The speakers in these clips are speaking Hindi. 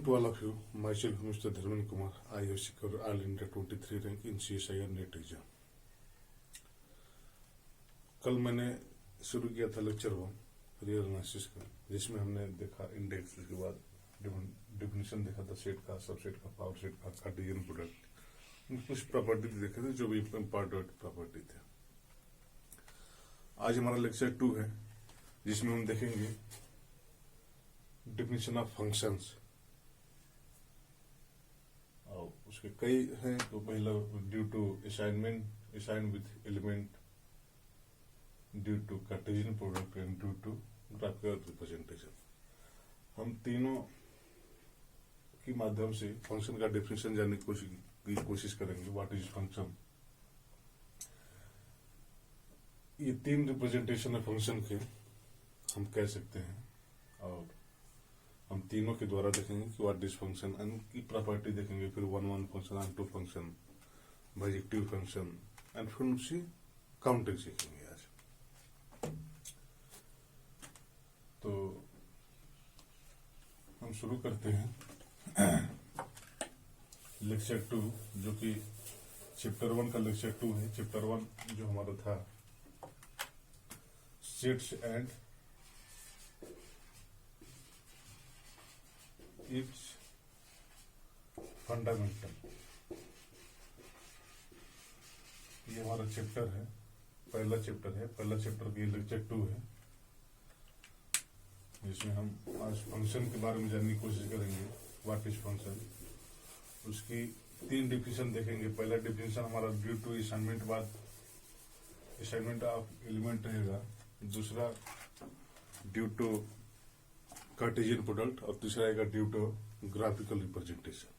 To all of you, myself Mr. Dharman Kumar, I have secured All India 23 rank in CSIR net exam. कल मैंने शुरू किया था लेक्चर 1 रियल एनालिसिस का, जिसमें हमने देखा इंडेक्स के बाद डिफिनेशन देखा था सेट का, सबसेट का, पावर सेट का, कार्टेशियन प्रोडक्ट, कुछ प्रॉपर्टी देखे थे जो भी इम्पोर्टेंट प्रॉपर्टी थे। आज हमारा लेक्चर 2 है, जिसमें हम देखेंगे डिफिनेशन ऑफ फंक्शंस। और उसके कई हैं, तो पहला due to assignment, assign with element, due to Cartesian product and due to graphical representation. हम तीनों के माध्यम से फंक्शन का डेफिनेशन जानने की कोशिश करेंगे। What is function? ये 3 रिप्रेजेंटेशन है फंक्शन के, हम कह सकते हैं, और हम तीनों के द्वारा देखेंगे कि व्हाट इज फंक्शन, की प्रॉपर्टी देखेंगे, फिर 1 function, 2 function, bijective function, and फिर उसी काउंटिंग सीखेंगे आज। तो हम शुरू करते हैं लेक्चर 2, जो कि चैप्टर 1 का लेक्चर 2 है। चैप्टर 1 जो हमारा था सेट्स एंड इट्स फंडामेंटल, ये हमारा चैप्टर है, पहला चैप्टर है। पहला चैप्टर की लेक्चर 2 है, जिसमें हम आज फंक्शन के बारे में जानने की कोशिश करेंगे। व्हाट इज फंक्शन, उसकी 3 डिफिनेशन देखेंगे। पहला डिफिनेशन हमारा ड्यू टू असाइनमेंट बाद असाइनमेंट ऑफ एलिमेंट रहेगा, दूसरा ड्यू टू कार्टेशियन प्रोडक्ट, और तीसरा आएगा ड्यू टू ग्राफिकल रिप्रेजेंटेशन।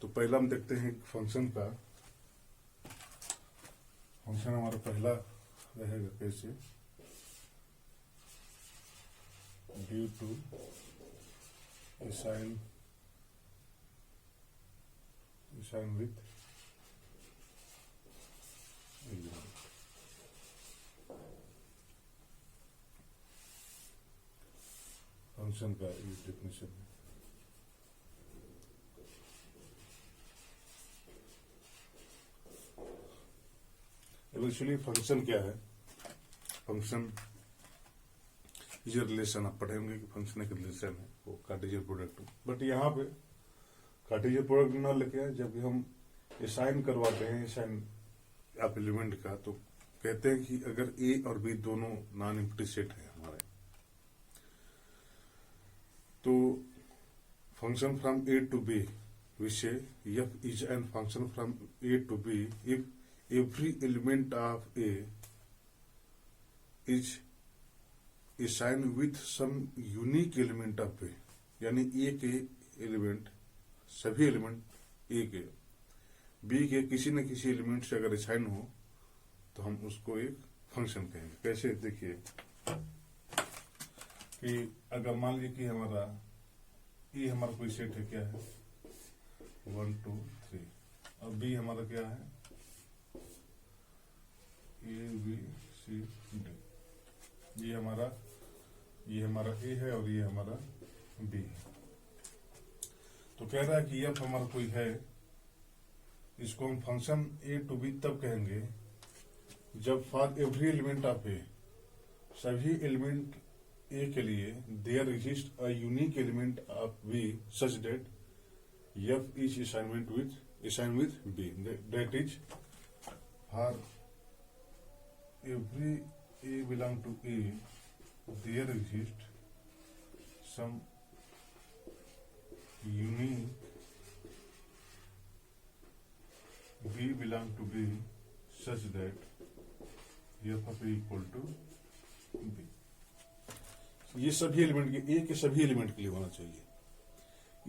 तो पहला हम देखते हैं फंक्शन का। फंक्शन हमारा पहला रहेगा कैसे, due to assign with element. Function का ये डेफिनेशन है। एक्चुअली फंक्शन क्या है? फंक्शन इज रिलेशन, आप पढ़ेंगे कि फंक्शन एक रिलेशन है, वो कार्टेशियन प्रोडक्ट। बट यहाँ पे कार्टेशियन प्रोडक्ट ना लेके जब भी हम असाइन करवाते हैं, असाइन आप एलिमेंट का, तो कहते हैं कि अगर ए और बी दोनों नॉन एम्प्टी सेट है हमारे, तो function from A to B, we say f is an function from a to b if every element of a is assigned with some unique element of b। यानी ए के एलिमेंट, सभी एलिमेंट ए के बी के किसी न किसी एलिमेंट से अगर असाइन हो, तो हम उसको एक फंक्शन कहेंगे। कैसे? देखिए कि अगर मान लीजिए कि हमारा ए हमारा कोई सेट है, क्या है, 1 2 3, और बी हमारा क्या है, ए बी सी डी। ये हमारा ए है और ये हमारा बी है। तो कह रहा है कि एफ हमारा कोई है, इसको हम फंक्शन ए टू बी तब कहेंगे जब for every element of A, सभी एलिमेंट ए के लिए there exist a unique element of B such that f is assign with b, that is for every a belong to A there exist some unique b belong to B such that f of a equal to b. ये सभी एलिमेंट के, ए के सभी एलिमेंट के लिए होना चाहिए।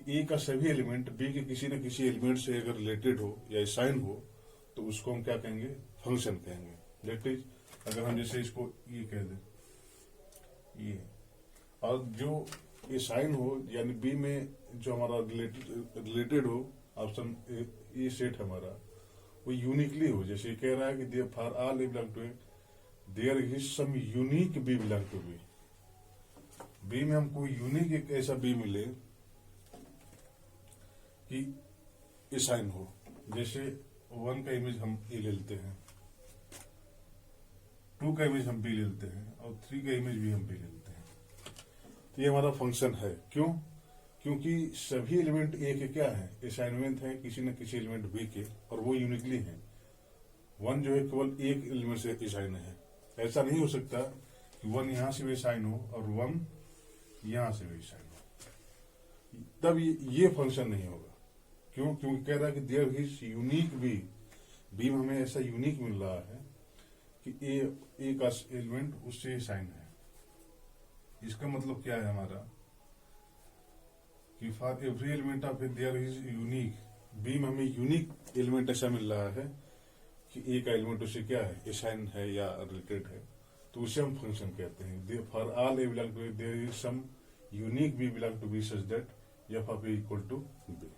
ए का सभी एलिमेंट बी के किसी न किसी एलिमेंट से अगर रिलेटेड हो या असाइन हो, तो उसको हम क्या कहेंगे, फंक्शन कहेंगे। दैट इज, अगर हम जैसे इसको ये कह दें, ये, और जो असाइन हो यानी बी में जो हमारा रिलेटेड हो, ऑप्शन ए सेट हमारा वो यूनिकली हो। जैसे कह रहा है कि for all a belong to A there is some unique b belong to B. B में हमको यूनिक एक ऐसा बी मिले कि असाइन हो। जैसे 1 का इमेज हम ए ले लेते हैं, 2 का इमेज हम बी ले लेते हैं और 3 का इमेज भी हम बी ले लेते हैं। तो ये हमारा फंक्शन है। क्यों? क्योंकि सभी एलिमेंट ए के क्या है, असाइनमेंट है किसी न किसी एलिमेंट बी के, और वो यूनिकली है। 1 जो है केवल एक एलिमेंट से असाइन है। ऐसा नहीं हो सकता कि 1 यहां से भी असाइन हो और 1 यहां से भी असाइन हो, तब ये फंक्शन नहीं होगा। क्यों? क्योंकि कह रहा है कि देयर इज यूनिक बी में हमें ऐसा यूनिक मिल रहा है कि ए का एलिमेंट उससे असाइन है। इसका मतलब क्या है हमारा कि for every element of A there is unique, B में हमें यूनिक एलिमेंट ऐसा मिल रहा है कि ए का एलिमेंट उससे क्या है, असाइन है या रिलेटेड है, तो उसे हम फंक्शन कहते हैं। For all a belong to there is some unique b belong to B such that f of a equal to b.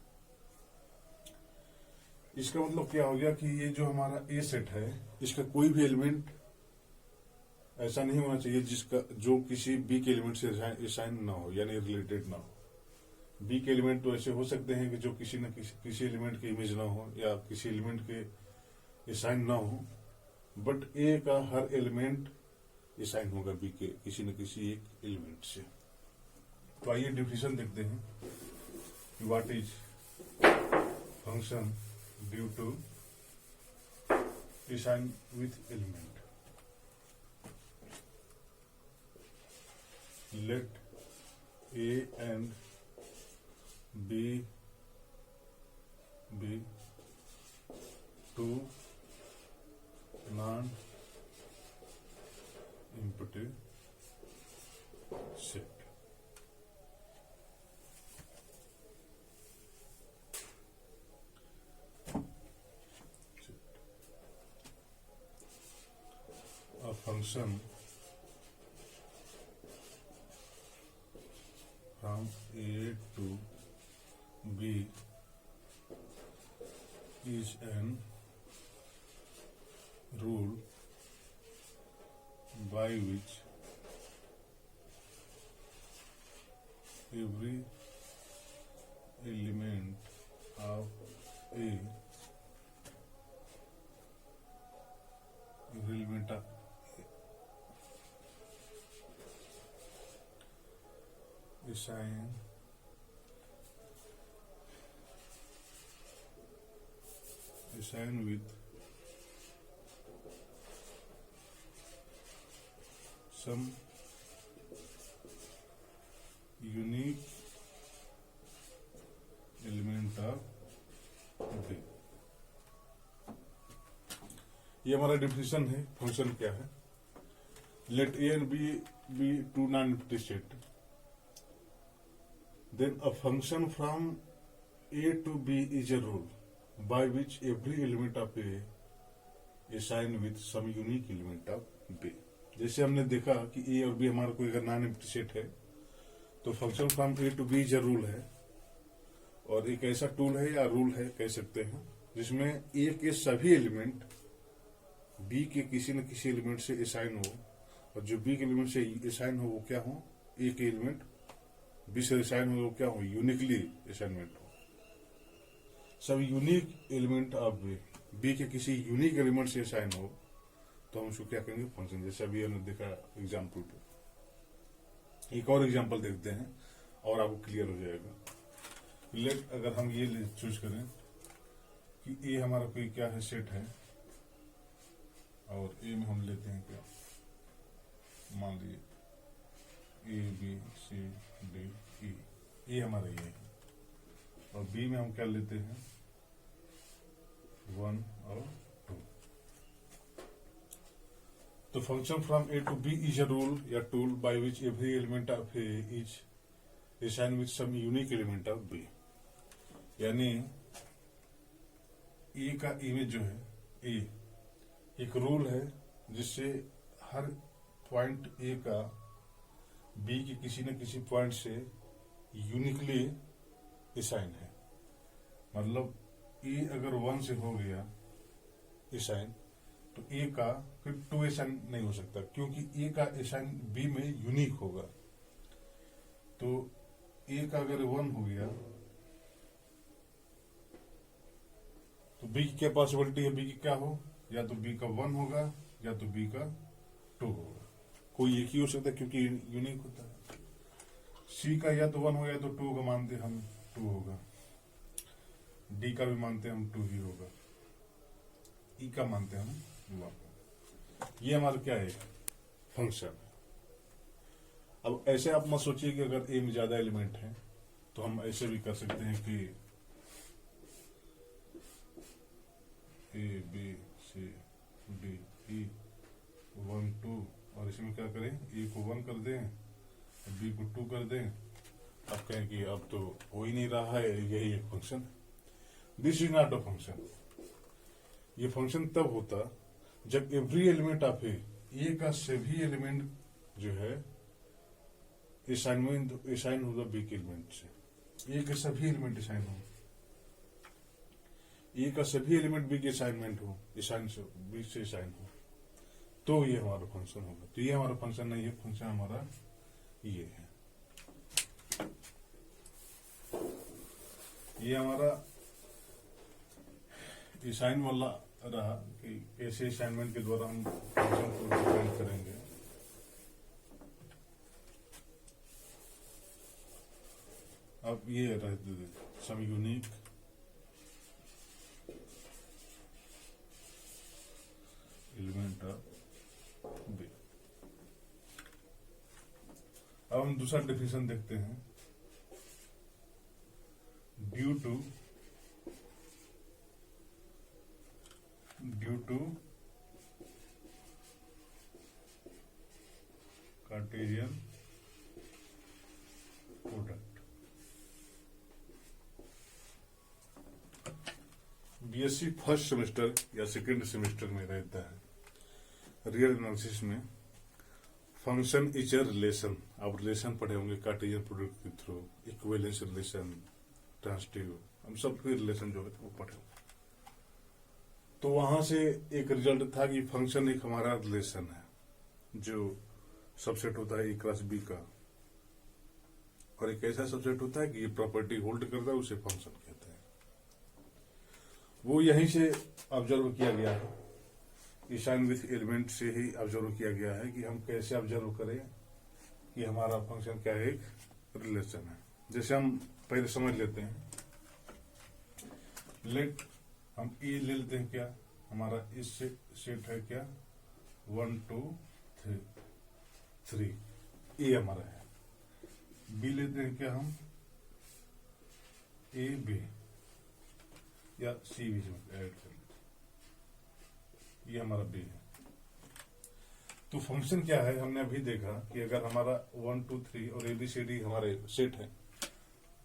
इसका मतलब क्या हो गया कि ये जो हमारा ए सेट है, इसका कोई भी एलिमेंट ऐसा नहीं होना चाहिए जिसका जो किसी बी के एलिमेंट से असाइन ना हो, यानी रिलेटेड ना हो। बी के एलिमेंट तो ऐसे हो सकते हैं कि जो किसी न किसी एलिमेंट के इमेज ना हो या किसी एलिमेंट के असाइन ना हो, बट ए का हर एलिमेंट असाइन होगा बी के किसी न किसी एक एलिमेंट से। तो आइए डिफिनेशन देखते हैं कि what is function due to assign with element. Let A and B be two non-empty set. A function from A to B is an rule by which every element of A assign with some unique element of B। ये हमारा डिफिनेशन है। फंक्शन क्या है? Let A and B be two non empty set, then a function from A to B is a rule by which every element of A is assigned with some unique element of B। जैसे हमने देखा कि A और B हमारा कोई अगर नॉन एम्प्टी सेट है तो function from A to B is a rule है, और एक ऐसा टूल है या रूल है कह सकते हैं जिसमें A के सभी एलिमेंट B के किसी न किसी एलिमेंट से असाइन हो, और जो B के एलिमेंट से असाइन हो वो क्या हो, A के एलिमेंट बी से असाइन हो क्या हो, यूनिकली असाइनमेंट हो। सब यूनिक एलिमेंट ऑफ बी के किसी यूनिक एलिमेंट से असाइन हो तो हम उसको क्या करेंगे, फंक्शन। जैसे अभी हमने देखा एग्जाम्पल पे, एक और एग्जाम्पल देखते हैं और आपको क्लियर हो जाएगा। लेट अगर हम ये चूज करें कि ए हमारा कोई क्या है, सेट है, और ए में हम लेते हैं क्या, मान लीजिए A B C D E, ए हमारा ये है, और बी में हम क्या लेते हैं 1 और 2। तो function from A to B is a rule या tool by which every element of A is assign with some unique element of B. यानी ए का इमेज जो है ए एक रूल है जिससे हर पॉइंट ए का बी के किसी न किसी पॉइंट से यूनिकली असाइन है। मतलब ए अगर 1 से हो गया असाइन तो ए का फिर 2 असाइन नहीं हो सकता, क्योंकि ए का असाइन बी में यूनिक होगा। तो ए का अगर 1 हो गया बी की क्या पॉसिबिलिटी है, बी की क्या हो, या तो बी का 1 होगा या तो बी का 2 होगा, कोई एक ही हो सकता है क्योंकि यूनिक होता है। सी का या तो 1 होगा या तो 2 का मानते हम 2 होगा, डी का भी मानते हम 2 ही होगा, ई का मानते हम 1। ये हमारा क्या है, फंक्शन है। अब ऐसे आप मत सोचिए कि अगर ए में ज्यादा एलिमेंट है तो हम ऐसे भी कर सकते हैं कि A B C D E 1 2, और इसमें क्या करें, ए को 1 कर दें, बी को 2 कर दें। अब कहें कि अब तो हो ही नहीं रहा है, यही एक फंक्शन है। This is not a function. ये फंक्शन तब होता जब एवरी एलिमेंट ऑफ ए का सभी एलिमेंट जो है असाइन होगा बी के एलिमेंट से, ए के सभी एलिमेंट असाइन हो, ए का सभी एलिमेंट बी के असाइनमेंट हो, बी से असाइन हो, तो ये हमारा फंक्शन होगा। तो ये हमारा फंक्शन नहीं है, फंक्शन हमारा ये है। ये हमारा असाइन वाला रहा कि ऐसे असाइनमेंट के द्वारा हम फंक्शन को डिफाइन करेंगे। अब ये रहते some unique element of B. अब हम दूसरा डेफिनेशन देखते हैं। Due to Cartesian product. BSc first semester या सेकेंड सेमेस्टर में रहता है रियल एनालिसिस में, फंक्शन इज ए रिलेशन। आप रिलेशन पढ़े होंगे कार्टेशियन प्रोडक्ट के थ्रू, इक्विवेलेंस रिलेशन, ट्रांजिटिव, हम सब फिर रिलेशन जो है वो पढ़े होंगे। तो वहां से एक रिजल्ट था कि फंक्शन एक हमारा रिलेशन है जो सबसेट होता है ए क्रॉस बी का, और एक ऐसा सबसेट होता है कि ये प्रॉपर्टी होल्ड करता है, उसे फंक्शन कहते हैं। वो यहीं से ऑब्जर्व किया गया है, असाइन विथ एलिमेंट से ही ऑब्जर्व किया गया है कि हम कैसे ऑब्जर्व करें कि हमारा फंक्शन क्या है, एक रिलेशन है। जैसे हम पहले समझ लेते हैं, लेट हम ए ले लेते हैं, क्या हमारा इस सेट है क्या 1 2 3 ए हमारा है। बी लेते हैं क्या हम ए बी या सी भी ऐड कर लेते, ये हमारा बी है। तो फंक्शन क्या है, हमने अभी देखा कि अगर हमारा 1 2 3 और ABCD हमारे सेट है,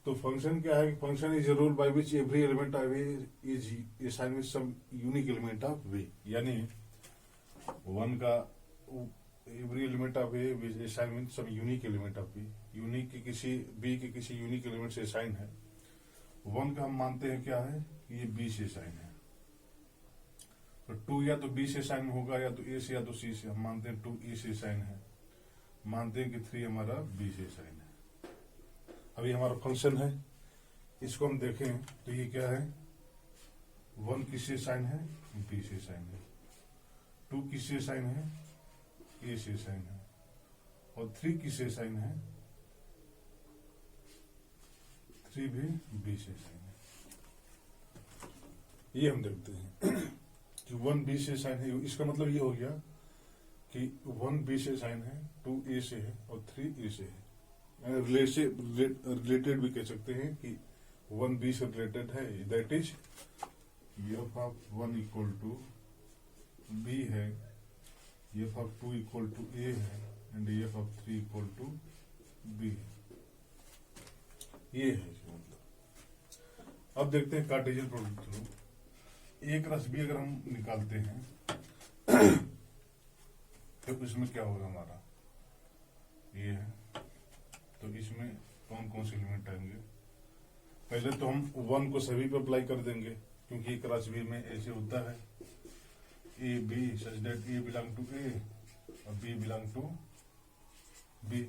तो फंक्शन क्या है, function is a rule by which every element of A is assigned with some unique element of B. यानी 1 का every element of A is assigned with some unique element of B, unique के किसी बी के किसी यूनिक एलिमेंट से असाइन है। 1 का हम मानते हैं क्या है, ये बी से असाइन है, तो 2 या तो बी से असाइन होगा या तो ए से या तो सी से। हम मानते हैं 2 ए से असाइन है, मानते हैं कि 3 हमारा बी से असाइन है। अभी हमारा फंक्शन है, इसको हम देखें तो ये क्या है, 1 किससे साइन है, बी से साइन है, 2 किससे साइन है, ए से साइन है, और 3 किससे साइन है, 3 भी बी से साइन है। ये हम देखते हैं कि 1 बी से साइन है, इसका मतलब ये हो गया कि 1 बी से साइन है, 2 ए से है और 3 ए से है। रिलेटेड भी कह सकते हैं कि 1 बी से रिलेटेड है, that is f of 1 equal to B है, f of 2 equal to a है, and f of 3 equal to B है। ये है इसका मतलब। अब देखते हैं Cartesian product through A cross B अगर हम निकालते हैं तो इसमें क्या होगा, हमारा ये है, तो इसमें कौन कौन से एलिमेंट आएंगे। पहले तो हम 1 को सभी पे अप्लाई कर देंगे, क्योंकि क्रॉस बी में ऐसे होता है A B such that A belong to A और बी बिलोंग टू बी।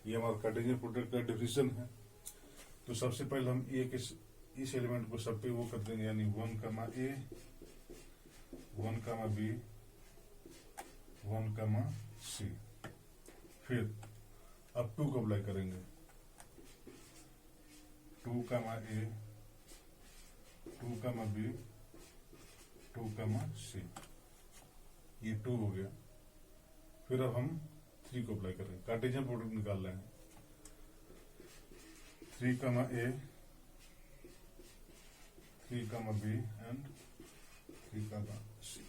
ये हमारा कार्टेशियन प्रोडक्ट का डेफिनेशन है। तो सबसे पहले हम ए के इस एलिमेंट को सब पे वो कर देंगे, यानी 1 कमा ए, 1 कमा बी, 1 कमा सी। फिर अब 2 को अप्लाई करेंगे, 2 कमा ए, 2 कमा बी, 2 कमा सी, ये 2 हो गया। फिर अब हम 3 को अप्लाई करेंगे, कार्टेशियन प्रोडक्ट निकाल रहे हैं। 3 कमा ए, 3 कमा बी एंड 3 कमा सी,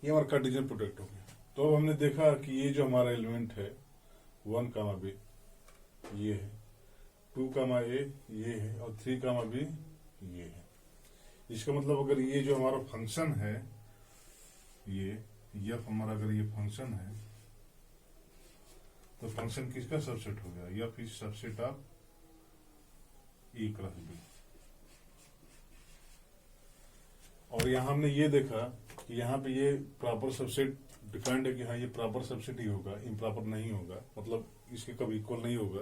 ये हमारा कार्टेशियन प्रोडक्ट हो गया। तो अब हमने देखा कि ये जो हमारा एलिमेंट है 1 कमा बी ये है, 2 कमा ए ये है, और 3 कमा बी ये है। इसका मतलब अगर ये जो हमारा फंक्शन है, ये एफ हमारा अगर ये फंक्शन है, तो फंक्शन किसका सबसेट हो गया? F is subset of A cross B. और यहां हमने ये देखा कि यहाँ पे ये प्रॉपर सबसेट डिपेंड है कि हाँ ये प्रॉपर सबसेट ही होगा, इम्प्रॉपर नहीं होगा, मतलब इसके कभी इक्वल नहीं होगा।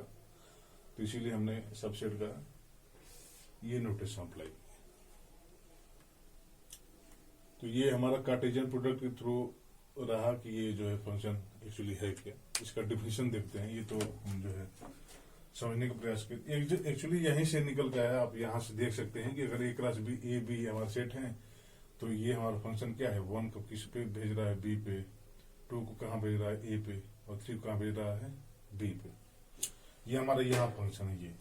तो इसीलिए हमने सबसेट का ये नोटेशन अप्लाई किया। तो ये हमारा कार्टेशियन प्रोडक्ट के थ्रू रहा कि ये जो है फंक्शन एक्चुअली है क्या। इसका डिफिनेशन देखते हैं। ये तो हम जो है समझने का प्रयास करते, एक्चुअली यहीं से निकल गया है। आप यहाँ से देख सकते हैं कि अगर ए क्रॉस बी, ए बी हमारा सेट है, तो ये हमारा फंक्शन क्या है? 1 को किस पे भेज रहा है? बी पे। 2 को कहाँ भेज रहा है? ए पे। और 3 को कहाँ भेज रहा है? बी पे। ये हमारा यहाँ फंक्शन है। ये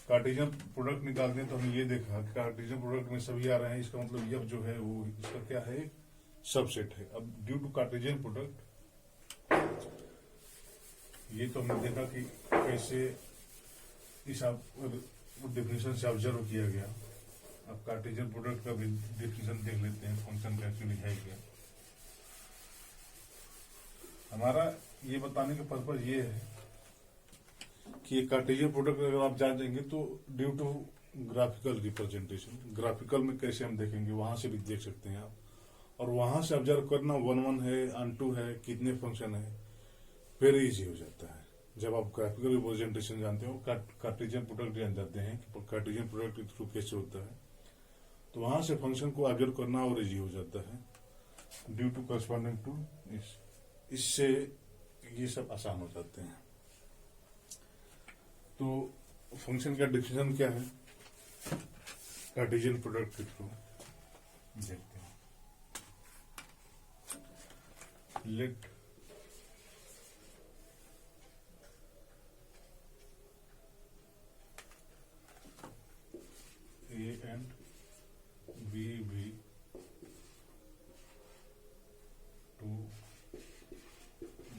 कार्टेशियन प्रोडक्ट निकालते हैं तो हमने ये देखा कि कार्टेशियन प्रोडक्ट में सभी आ रहे हैं। इसका मतलब एफ जो है वो इसका क्या है? सबसेट है। अब ड्यू टू कार्टेशियन प्रोडक्ट, ये तो हमने देखा कि कैसे इस डिफिनेशन से ऑब्जर्व किया गया। अब कार्टेशियन प्रोडक्ट का भी डिफिनेशन देख लेते हैं, फंक्शन का एक्चुअली है क्या। हमारा ये बताने का पर्पज ये है कि कार्टेशियन प्रोडक्ट अगर आप जान जाएंगे तो due to graphical representation, graphical में कैसे हम देखेंगे वहां से भी देख सकते हैं आप। और वहां से ऑब्जर्व करना 1 है, अन2 है, कितने फंक्शन है, वेरी इजी हो जाता है। जब आप ग्राफिकल रिप्रेजेंटेशन जानते हो, कार्टेशियन प्रोडक्ट जान जाते हैं कि कार्टेशियन प्रोडक्ट के थ्रू कैसे होता है, तो वहां से फंक्शन को ऑब्जर्व करना और इजी हो जाता है ड्यू टू करस्पॉन्डिंग टू इससे ये सब आसान हो जाते हैं। तो फंक्शन का डिफिनेशन क्या है कार्टेशियन प्रोडक्ट के थ्रू देखते हैं। Let A and B be two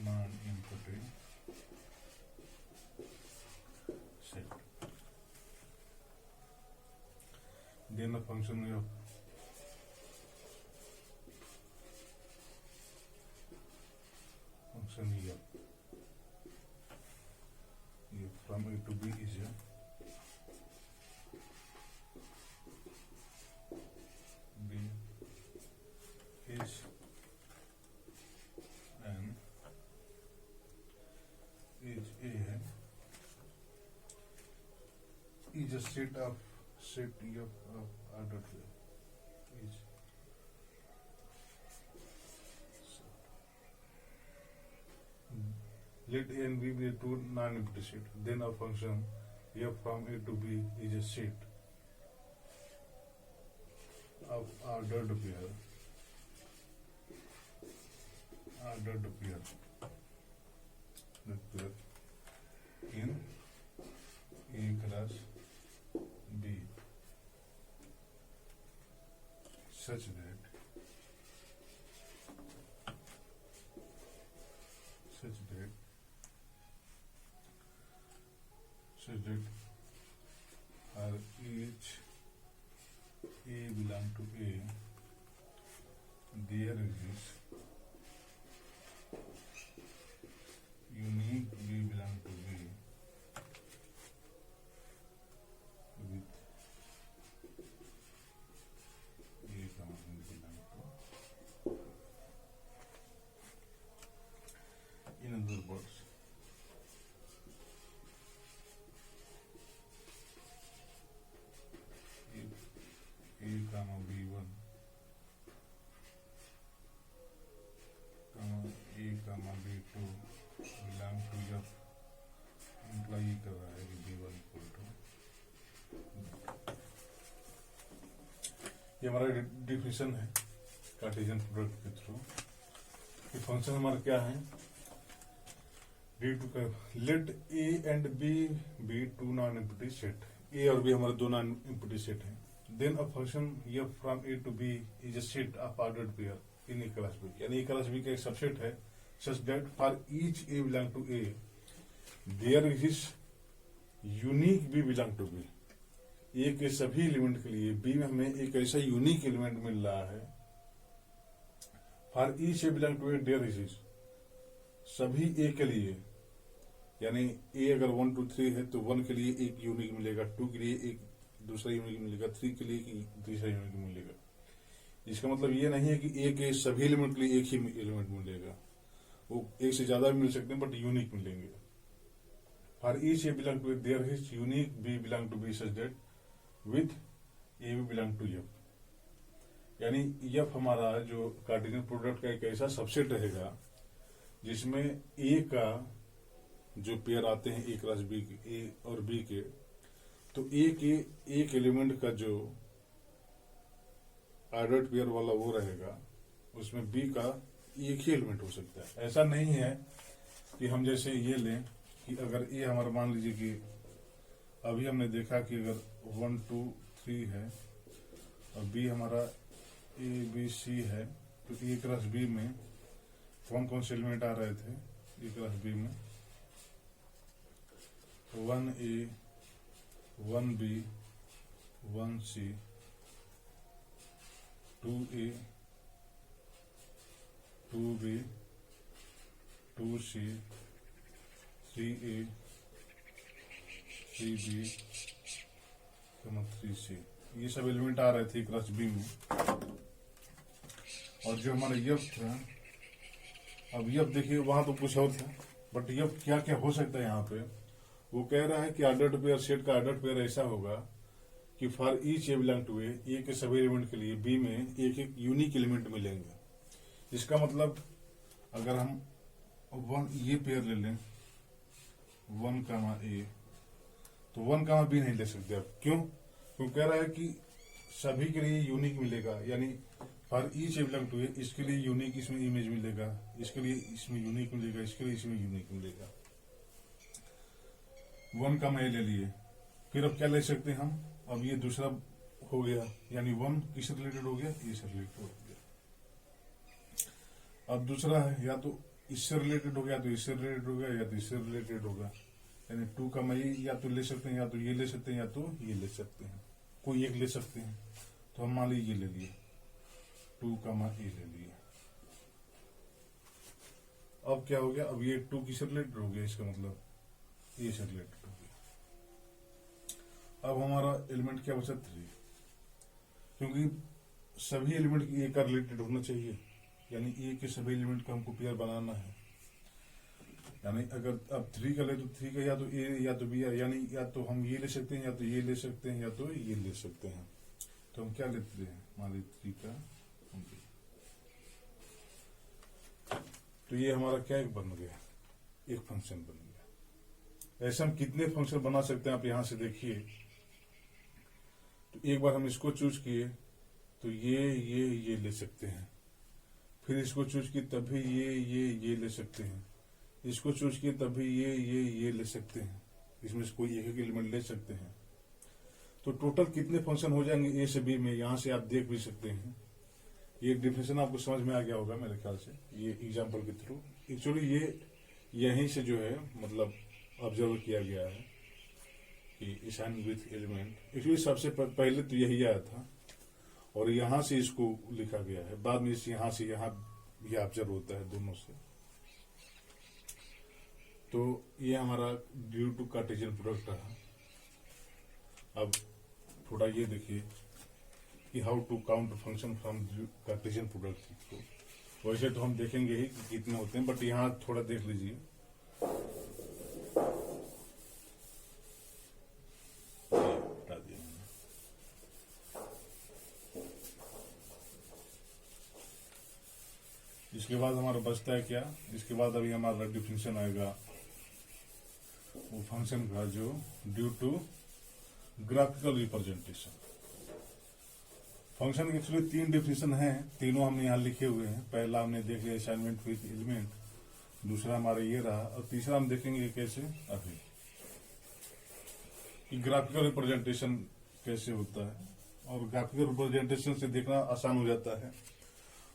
non important set, then the function of function f from A to B is a B is an is A है, is a set of set F of order is let A and B be two non-empty set. Then a function F from A to B is a set of ordered pair. Ordered pair. The pair in A class B such that are each A belong to A, there exists unique B belong to B with A comma B belong to. In other words, comma B1 comma A comma B2 belong to F imply कर रहा है कि B1 इक्वल टू, ये हमारा डिफिनेशन है कार्टेशियन प्रोडक्ट के थ्रू। ये फंक्शन हमारा क्या है, D2 का let A and B be two non empty set, A और B हमारे दो नॉन एम्प्टी सेट है। Then a function F from A to B is a set of ordered pair in A cross B, यानी A क्लास B का एक सबसेट है such that for each A belong to A there is unique B belong to B। A के सभी एलिमेंट के लिए B में हमें एक ऐसा यूनिक एलिमेंट मिल रहा है। For each A belong to A there is, सभी A के लिए, यानी A अगर 1 2 3 है तो 1 के लिए एक यूनिक मिलेगा, 2 के लिए एक दूसरा यूनिक मिलेगा, 3 के लिए एक तीसरा यूनिक मिलेगा। इसका मतलब ये नहीं है कि A के सभी एलिमेंट के लिए एक ही एलिमेंट मिलेगा, वो एक से ज्यादा भी मिल सकते हैं बट यूनिक मिलेंगे। For each A belong to A there is unique B belong to B such that with A B belong to F, यानी F हमारा जो कार्टेशियन प्रोडक्ट का एक ऐसा सबसेट रहेगा जिसमें A का जो पेयर आते हैं A क्लास B के, A और B के, तो A के एक एलिमेंट का जो ऑर्डर्ड पेयर वाला वो रहेगा, उसमें B का एक ही एलिमेंट हो सकता है। ऐसा नहीं है कि हम जैसे ये लें कि अगर A हमारा मान लीजिए कि अभी हमने देखा कि अगर 1 2 3 है और B हमारा A B C है, तो A क्लास B में कौन कौन से एलिमेंट आ रहे थे A क्लास B में, 1A 1B 1C 2A 2B 2C 3A 3B 3C, ये सब एलिमेंट आ रहे थे क्लास B में। और जो हमारा F था, अब F देखिए वहां तो कुछ और था, बट F क्या क्या हो सकता है यहाँ पे, वो कह रहा है कि ऑर्डर्ड पेयर सेट का ऑर्डर्ड पेयर ऐसा होगा कि for each A belong to A के सभी एलिमेंट के लिए B में एक एक यूनिक एलिमेंट मिलेंगे। इसका मतलब अगर हम ये पेयर ले लें 1 कामा A, तो 1 कामा B नहीं ले सकते आप। क्यों? क्योंकि कह रहा है कि सभी के लिए यूनिक मिलेगा, यानी for each A belong to A इसके लिए यूनिक इसमें इमेज मिलेगा, इसके लिए इसमें यूनिक मिलेगा, इसके लिए इसमें यूनिक मिलेगा। 1 कामा A ले लिए, फिर अब क्या ले सकते हैं हम, अब ये दूसरा हो गया, यानी 1 किससे रिलेटेड हो गया, ये से रिलेटेड हो गया। अब दूसरा है, या तो इससे रिलेटेड हो गया, तो इससे रिलेटेड हो गया, या तो इससे रिलेटेड होगा, यानी 2 कामा A या तो ले सकते हैं, या तो ये ले सकते हैं, या तो ये ले सकते हैं, कोई एक ले सकते हैं। तो हम मान लीजिए ये ले लिए 2 कामा A ले लिए। अब क्या हो गया, अब ये 2 किससे रिलेटेड हो गया, इसका मतलब ये से रिलेटेड हो गया। अब हमारा एलिमेंट क्या बचा 3, क्योंकि सभी एलिमेंट A का रिलेटेड होना चाहिए, यानी A के सभी एलिमेंट का हमको पेयर बनाना है। यानी अगर अब 3 का ले तो 3 का या तो A या तो B, यानी या तो हम ये ले सकते हैं, या तो ये ले सकते हैं, या तो ये ले सकते हैं। तो हम क्या लेते हैं, मान लीजिए 3 का B, तो ये हमारा क्या एक बन गया, एक फंक्शन बन गया। ऐसे हम कितने फंक्शन बना सकते हैं, आप यहां से देखिए। तो एक बार हम इसको चूज किए तो ये ले सकते हैं, फिर इसको चूज किए तब भी ये ले सकते हैं, इसको चूज किए तब भी ये ले सकते हैं, इसमें से कोई एक एक एलिमेंट ले सकते हैं। तो टोटल कितने फंक्शन हो जाएंगे A से B में, यहां से आप देख भी सकते हैं। ये डिफिनेशन आपको समझ में आ गया होगा मेरे ख्याल से, ये एग्जांपल के थ्रू। एक्चुअली ये यहीं से जो है मतलब ऑब्जर्व किया गया है कि इशान विथ एलिमेंट, एक्चुअली सबसे पहले तो यही आया था और यहां से इसको लिखा गया है, बाद में इस यहां से यहां ये ऑब्जर्व होता है दोनों से। तो ये हमारा ड्यू टू कार्टेशियन प्रोडक्ट रहा। अब थोड़ा ये देखिए कि how to count function from Cartesian product. तो वैसे तो हम देखेंगे ही कि कितने होते हैं, बट यहाँ थोड़ा देख लीजिए। हटा दिया मैंने। इसके बाद हमारा बचता है क्या, इसके बाद अभी हमारा डिफिनेशन आएगा वो फंक्शन का जो due to graphical representation. Function के एक्चुअली 3 डेफिनेशन है, तीनों हमने यहाँ लिखे हुए हैं। पहला हमने देख लिया असाइनमेंट विद एलिमेंट, दूसरा हमारा ये रहा, और तीसरा हम देखेंगे कैसे अभी कि ग्राफिकल रिप्रेजेंटेशन कैसे होता है। और ग्राफिकल रिप्रेजेंटेशन से देखना आसान हो जाता है।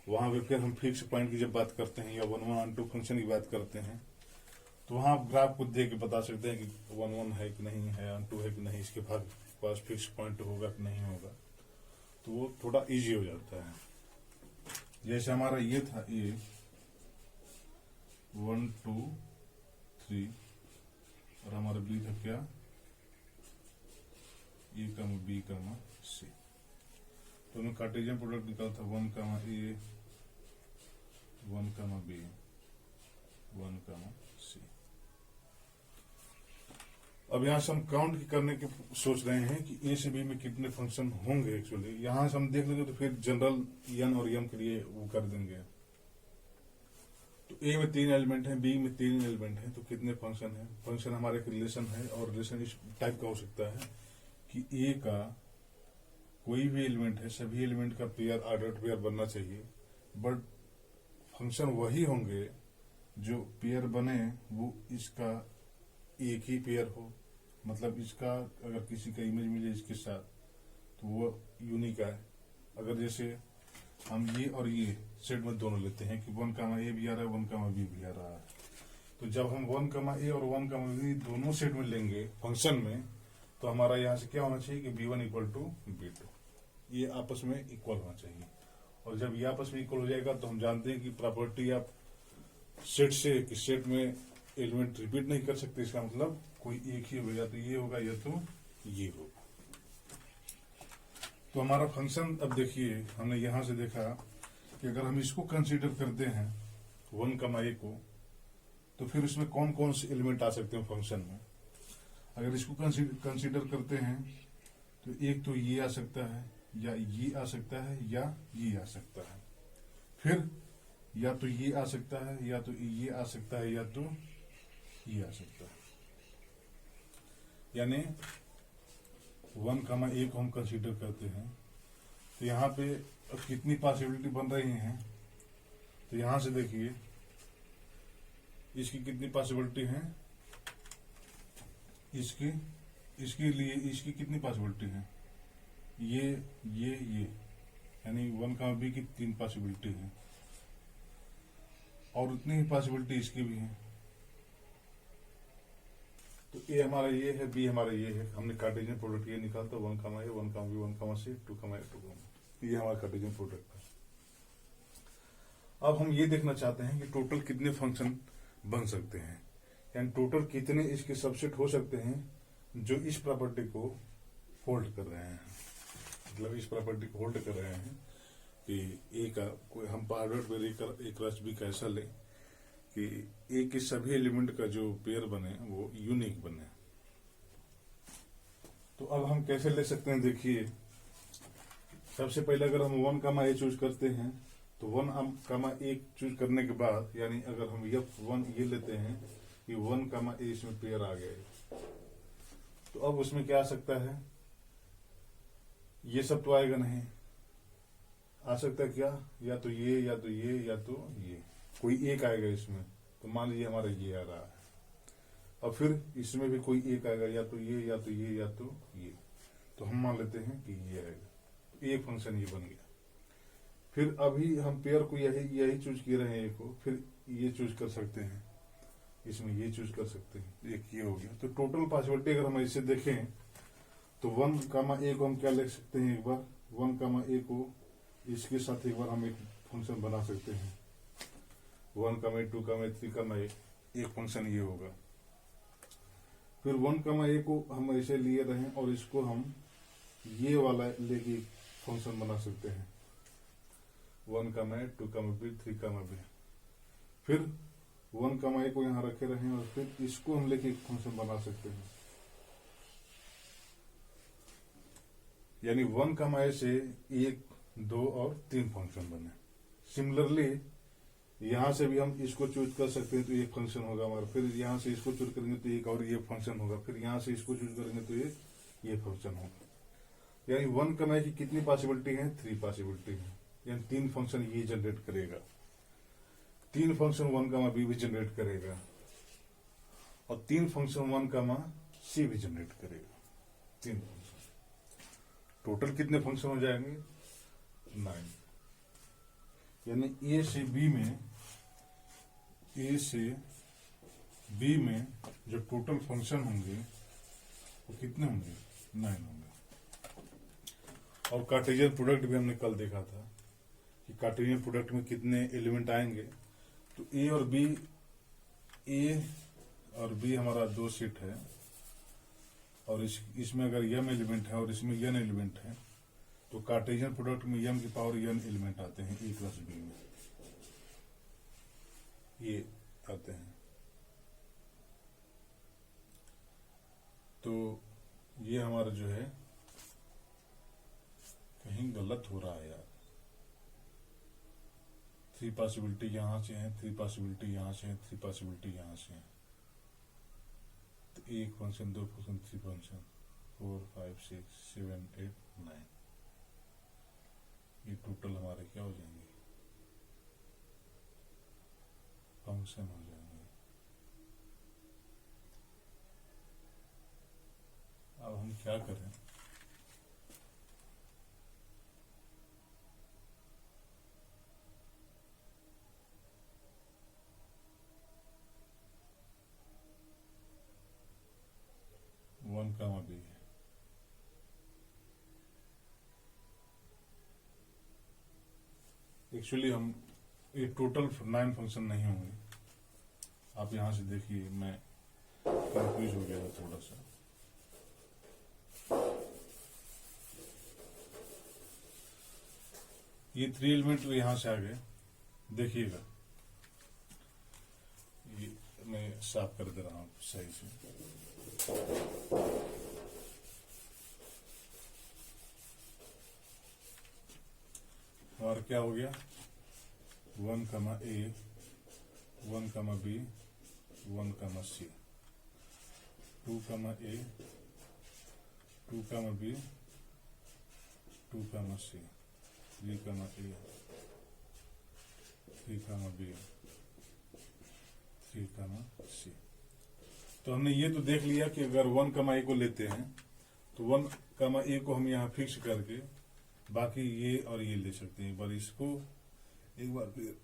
वहां पे फिर हम फिक्स पॉइंट की जब बात करते हैं या 1 1 2 फंक्शन की बात करते हैं तो वहां आप ग्राफ को देख के बता सकते हैं कि 1 1 है कि नहीं है, 1 2 है कि नहीं, इसके पास फिक्स पॉइंट होगा कि नहीं होगा, तो वो थोड़ा इजी हो जाता है। जैसे हमारा ये था ये 1 2 3 और हमारा बी था क्या, ए कमा बी कमा सी। तो हमें कार्टेशियन प्रोडक्ट निकाला था 1 कमा ए 1 कमा बी 1 कमा सी। अब यहां से हम काउंट करने के सोच रहे हैं कि ए से बी में कितने फंक्शन होंगे। एक्चुअली यहां से हम देख लेंगे तो फिर जनरल एन और एम के लिए वो कर देंगे। तो ए में 3 एलिमेंट है, बी में 3 एलिमेंट है, तो कितने फंक्शन है। फंक्शन हमारे एक रिलेशन है और रिलेशन इस टाइप का हो सकता है कि ए का कोई भी एलिमेंट है, सभी एलिमेंट का पेयर ऑर्डर पेयर बनना चाहिए, बट फंक्शन वही होंगे जो पेयर बने वो इसका एक ही पेयर हो। मतलब इसका अगर किसी का इमेज मिले इसके साथ तो वो यूनिक है। अगर जैसे हम ये और ये सेट में दोनों लेते हैं कि 1 कमा ए भी आ रहा है 1 कमा बी भी आ रहा है, तो जब हम 1 कमा ए और 1 कमा बी दोनों सेट में लेंगे फंक्शन में, तो हमारा यहाँ से क्या होना चाहिए कि b1 इक्वल टू b2, ये आपस में इक्वल होना चाहिए। और जब ये आपस में इक्वल हो जाएगा तो हम जानते हैं कि प्रॉपर्टी आप सेट से कि सेट में एलिमेंट रिपीट नहीं कर सकते, इसका मतलब कोई एक ही होगा, या तो ये होगा या तो ये होगा। तो हमारा फंक्शन अब देखिए हमने यहां से देखा कि अगर हम इसको कंसीडर करते हैं 1 कमा ए को, तो फिर इसमें कौन कौन से एलिमेंट आ सकते हैं फंक्शन में। अगर इसको कंसीडर करते हैं तो एक तो ये आ सकता है, या ये आ सकता है, या ये आ सकता है। फिर या तो ये आ सकता है, या तो ये आ सकता है, या तो ये आ सकता है। यानी 1 कमा ए को हम कंसीडर करते हैं तो यहाँ पे अब कितनी पॉसिबिलिटी बन रही हैं, तो यहां से देखिए इसकी कितनी पॉसिबिलिटी है, इसके लिए इसकी कितनी पॉसिबिलिटी है, ये यानी 1 कमा बी की 3 पॉसिबिलिटी है, और उतनी ही पॉसिबिलिटी इसकी भी है। तो ए हमारा ये है, बी हमारा ये है। हमने कार्टेशियन प्रोडक्ट ये निकालता 1 कमा ए 1 कमा बी 1 कमा सी 2 कमा ए 2 कमा, ये हमारा कार्टेशियन प्रोडक्ट है। अब हम ये देखना चाहते हैं कि टोटल कितने फंक्शन बन सकते हैं, यानी टोटल कितने इसके सबसेट हो सकते हैं जो इस प्रॉपर्टी को होल्ड कर रहे हैं। मतलब इस प्रॉपर्टी को होल्ड कर रहे हैं कि ए का कोई हम पार्ट में एक रच भी कैसा ले कि ए के सभी एलिमेंट का जो पेयर बने वो यूनिक बने। तो अब हम कैसे ले सकते हैं, देखिए सबसे पहले अगर हम 1 कमा ए चूज करते हैं तो 1 कमा ए चूज करने के बाद, यानी अगर हम F1 ये लेते हैं कि 1 कमा ए इसमें पेयर आ गए, तो अब उसमें क्या आ सकता है, ये सब तो आएगा नहीं, आ सकता है क्या, या तो ये या तो ये या तो ये, कोई एक आएगा इसमें। तो मान लीजिए हमारा ये आ रहा है, और फिर इसमें भी कोई एक आएगा, या तो ये या तो ये या तो ये, तो हम मान लेते हैं कि ये आएगा। एक फंक्शन ये बन गया। फिर अभी हम पेयर को यही चूज किए रहे हैं, एक को, फिर ये चूज कर सकते हैं, इसमें ये चूज कर सकते हैं, एक ये हो गया। तो टोटल पॉसिबिलिटी अगर हम इसे देखें तो 1 कमा ए को हम क्या लिख सकते हैं, एक बार 1 कमा ए को इसके साथ एक बार हम एक फंक्शन बना सकते हैं, 1 कमा ए 2 कमा ए 3 कमा ए, एक फंक्शन ये होगा। फिर 1 कमा ए को हम ऐसे लिए रहे और इसको हम ये वाला लेके फंक्शन बना सकते हैं, 1 कमा ए 2 कमा बी 3 कमा बी। फिर 1 कमा ए को यहाँ रखे रहे और फिर इसको हम लेके फंक्शन बना सकते हैं, यानी 1 कमा ए से 1 2 और 3 फंक्शन बने। सिमिलरली यहाँ से भी हम इसको चूज कर सकते हैं तो एक फंक्शन होगा हमारा, फिर यहाँ से इसको चूज करेंगे तो एक और ये फंक्शन होगा, फिर यहाँ से इसको चूज करेंगे तो ये फंक्शन होगा। यानी 1, की कितनी पॉसिबिलिटी है? 3 पॉसिबिलिटी है। यानी 3 फंक्शन ये जनरेट करेगा, 3 फंक्शन 1, b भी जनरेट करेगा, और 3 फंक्शन 1, c भी जनरेट करेगा। 3 फंक्शन, टोटल कितने फंक्शन हो जाएंगे? 9। यानी ए से बी में जो टोटल फंक्शन होंगे वो कितने होंगे? 9 होंगे। और कार्टेशियन प्रोडक्ट भी हमने कल देखा था कि कार्टेशियन प्रोडक्ट में कितने एलिमेंट आएंगे। तो ए और बी हमारा 2 सेट है, और इसमें अगर यम एलिमेंट है और इसमें यन एलिमेंट है, तो कार्टेशियन प्रोडक्ट में यम की पावर यन एलिमेंट आते हैं ए प्लस बी में, ये आते हैं। तो ये हमारा जो है कहीं गलत हो रहा है यार। 3 पॉसिबिलिटी यहां से है, 3 पॉसिबिलिटी यहां से है, 3 पॉसिबिलिटी यहां से है। तो 1 फंक्शन, 2 फंक्शन, 3 फंक्शन, 4, 5, 6, 7, 8, 9, ये टोटल हमारे क्या हो जाएंगे? फंक्शन हो जाएंगे। अब हम क्या करें? वन का बी है, एक्चुअली हम ये टोटल 9 फंक्शन नहीं होंगे। आप यहां से देखिए, मैं कंफ्यूज हो गया था थोड़ा सा। ये 3 एलिमेंट तो यहां से आ गए, देखिएगा, ये मैं साफ कर दे रहा हूं सही से। और क्या हो गया? 1, a, 1, b, 1, c, 2, a, 2, b, 2, c, 3, a, 3, b, 3, c। तो हमने ये तो देख लिया कि अगर 1, a को लेते हैं तो 1, a को हम यहाँ फिक्स करके बाकी ये और ये ले सकते हैं। एक बार इसको, एक बार फिर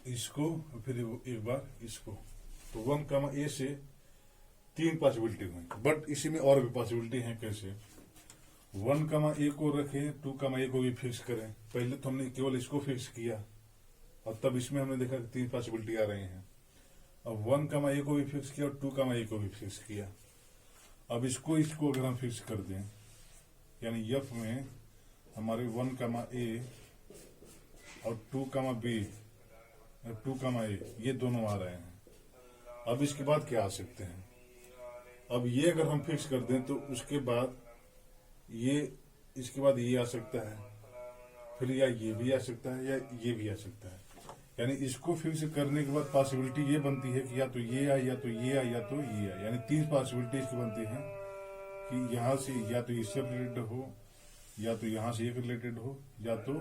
इसको, फिर एक बार इसको। तो 1, a से 3 पॉसिबिलिटी हुई, बट इसी में और भी पॉसिबिलिटी है। कैसे? 1, a को रखें, 2, a को भी फिक्स करें। पहले तो हमने केवल इसको फिक्स किया और तब इसमें हमने देखा कि 3 पॉसिबिलिटी आ रही हैं। अब 1, a को भी फिक्स किया और 2, a को भी फिक्स किया। अब इसको अगर हम फिक्स कर दें, यानी एफ में हमारे 1, a और 2, b, 2, a ये दोनों आ रहे हैं। अब इसके बाद क्या आ सकते हैं? अब ये अगर हम फिक्स कर दें तो उसके बाद इसके बाद ये आ सकता है, फिर या ये भी आ सकता है या ये भी आ सकता है। यानी इसको फिक्स करने के बाद पॉसिबिलिटी ये बनती है कि या तो ये आए, या तो ये आए, या तो ये आए। यानी 3 पॉसिबिलिटी इसकी बनती है कि यहाँ से या तो इससे रिलेटेड हो, या तो यहाँ से एक रिलेटेड हो, या तो